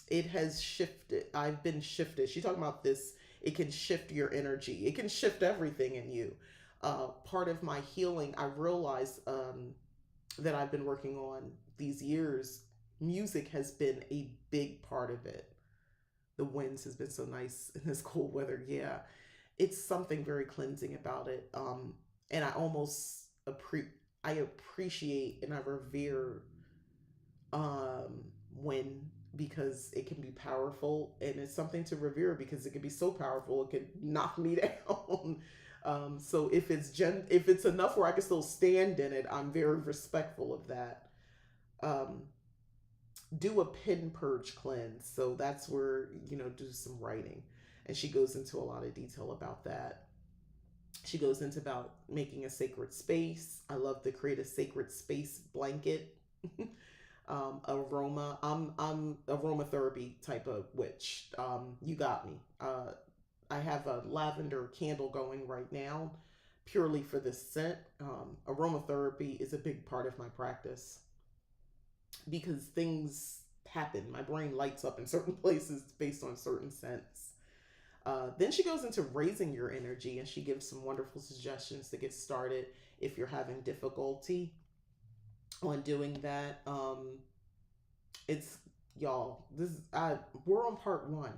it has shifted. I've been shifted. She talking about this. It can shift your energy. It can shift everything in you. Part of my healing, I realized that I've been working on these years. Music has been a big part of it. The winds has been so nice in this cold weather. Yeah, it's something very cleansing about it. And I almost I appreciate and I revere um when because it can be powerful, and it's something to revere because it can be so powerful it could knock me down. So if it's enough where I can still stand in it, I'm very respectful of that. um do a pin purge cleanse, so that's where do some writing, and she goes into a lot of detail about that. She goes into about making a sacred space. I love to create a sacred space blanket. Aroma. I'm aromatherapy type of witch. You got me. I have a lavender candle going right now, purely for this scent. Aromatherapy is a big part of my practice because things happen. My brain lights up in certain places based on certain scents. Then she goes into raising your energy, and she gives some wonderful suggestions to get started if you're having difficulty on doing that. It's Y'all. We're on part one.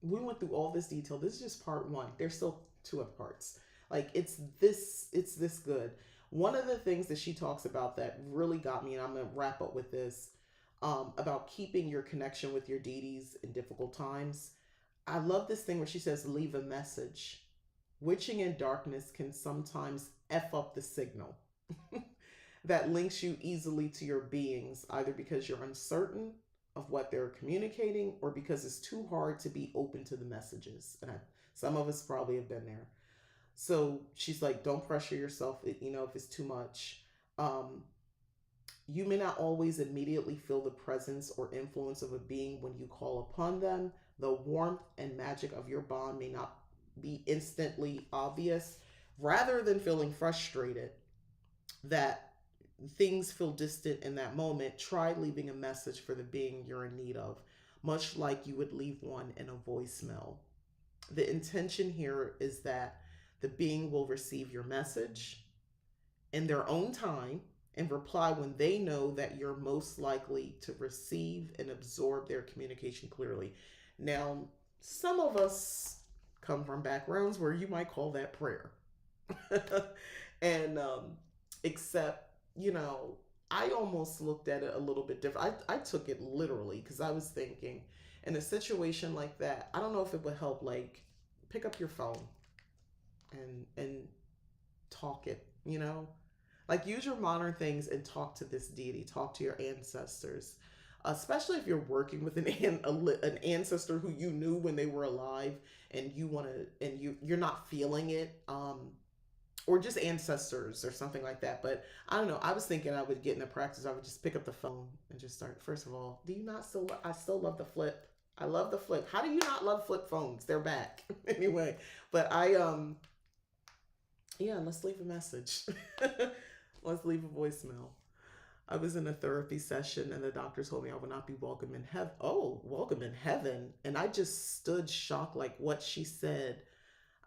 We went through all this detail. This is just part one. There's still two other parts. Like it's this good. One of the things that she talks about that really got me, and I'm gonna wrap up with this, about keeping your connection with your deities in difficult times. I love this thing where she says, leave a message. Witching in darkness can sometimes F up the signal that links you easily to your beings, either because you're uncertain of what they're communicating or because it's too hard to be open to the messages. And some of us probably have been there. So she's like, don't pressure yourself, if it's too much. Um, you may not always immediately feel the presence or influence of a being when you call upon them. The warmth and magic of your bond may not be instantly obvious. Rather than feeling frustrated that things feel distant in that moment, try leaving a message for the being you're in need of, much like you would leave one in a voicemail. The intention here is that The being will receive your message in their own time and reply when they know that you're most likely to receive and absorb their communication clearly. Now, some of us come from backgrounds where you might call that prayer. and except, I almost looked at it a little bit different. I took it literally because I was thinking in a situation like that, I don't know if it would help, like, pick up your phone and talk it, like, use your modern things and talk to this deity, talk to your ancestors, especially if you're working with an ancestor who you knew when they were alive, and you want to, and you're not feeling it, or just ancestors or something like that. But I don't know, I was thinking I would get in the practice, I would just pick up the phone and just start. First of all, do you not still I still love the flip. I love the flip. How do you not love flip phones? They're back. Anyway, but yeah, let's leave a message. Let's leave a voicemail. I was in a therapy session and the doctor told me I would not be welcome in heaven. Oh, welcome in heaven. And I just stood shocked, like, what she said.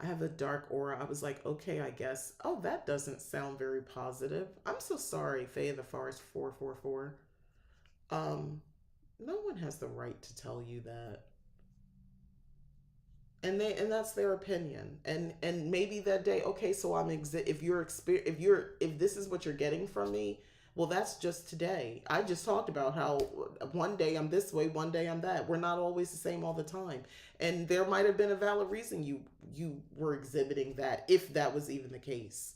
I have a dark aura. I was like, okay, I guess. Oh, that doesn't sound very positive. I'm so sorry, Faye of the Forest 444. No one has the right to tell you that. And that's their opinion. And maybe that day, okay, so if this is what you're getting from me, well, that's just today. I just talked about how one day I'm this way, one day I'm that. We're not always the same all the time. And there might have been a valid reason you were exhibiting that, if that was even the case.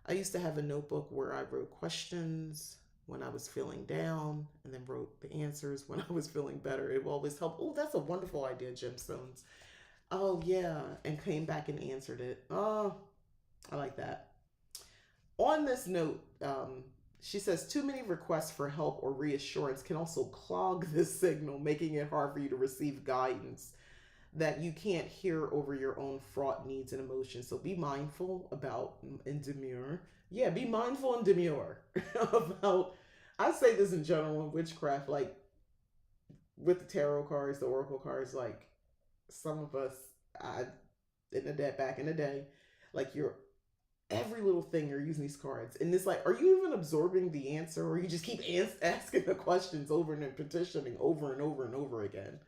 I used to have a notebook where I wrote questions when I was feeling down and then wrote the answers when I was feeling better. It will always help. Oh, that's a wonderful idea, gemstones. Oh, yeah. And came back and answered it. Oh, I like that. On this note, she says too many requests for help or reassurance can also clog this signal, making it hard for you to receive guidance that you can't hear over your own fraught needs and emotions. So be mindful about, and demure. Yeah, be mindful and demure about, I say this in general in witchcraft, like with the tarot cards, the oracle cards, like some of us, I back in the day, like, you're every little thing you're using these cards, and it's like, are you even absorbing the answer, or you just keep asking the questions over and petitioning over and over and over again?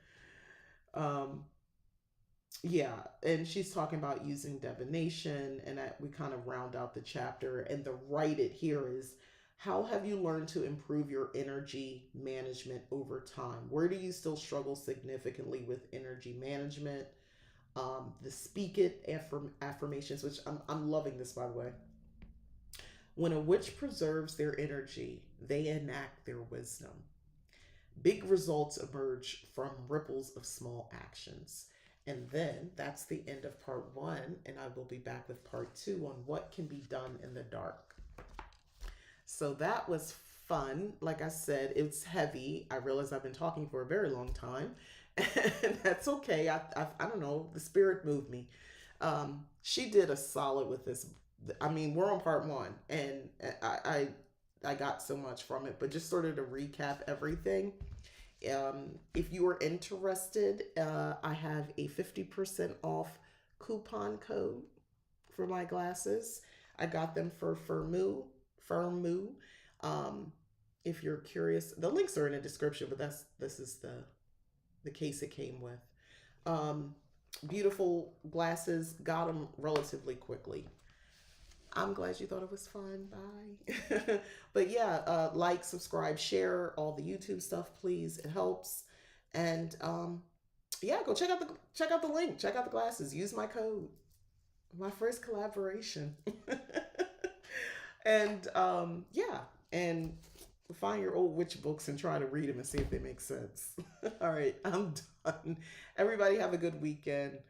Yeah, and she's talking about using divination, and we kind of round out the chapter. And the write it here is, how have you learned to improve your energy management over time? Where do you still struggle significantly with energy management? The speak it affirmations, which I'm loving this, by the way. When a witch preserves their energy, they enact their wisdom. Big results emerge from ripples of small actions. And then that's the end of part 1, and I will be back with part 2 on what can be done in the dark. So that was fun. Like I said, it's heavy. I realize I've been talking for a very long time, and that's okay. I don't know. The spirit moved me. She did a solid with this. I mean, we're on part 1, and I got so much from it. But just sort of to recap everything. If you are interested, I have a 50% off coupon code for my glasses. I got them for Firmoo. If you're curious, the links are in the description, but this is the case it came with. Beautiful glasses, got them relatively quickly. I'm glad you thought it was fun. Bye. But yeah, like, subscribe, share all the YouTube stuff, please. It helps. And yeah, go check out the link. Check out the glasses. Use my code. My first collaboration. And yeah, and find your old witch books and try to read them and see if they make sense. All right, I'm done. Everybody have a good weekend.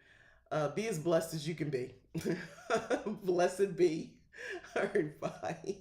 Be as blessed as you can be. Blessed be. All right, bye.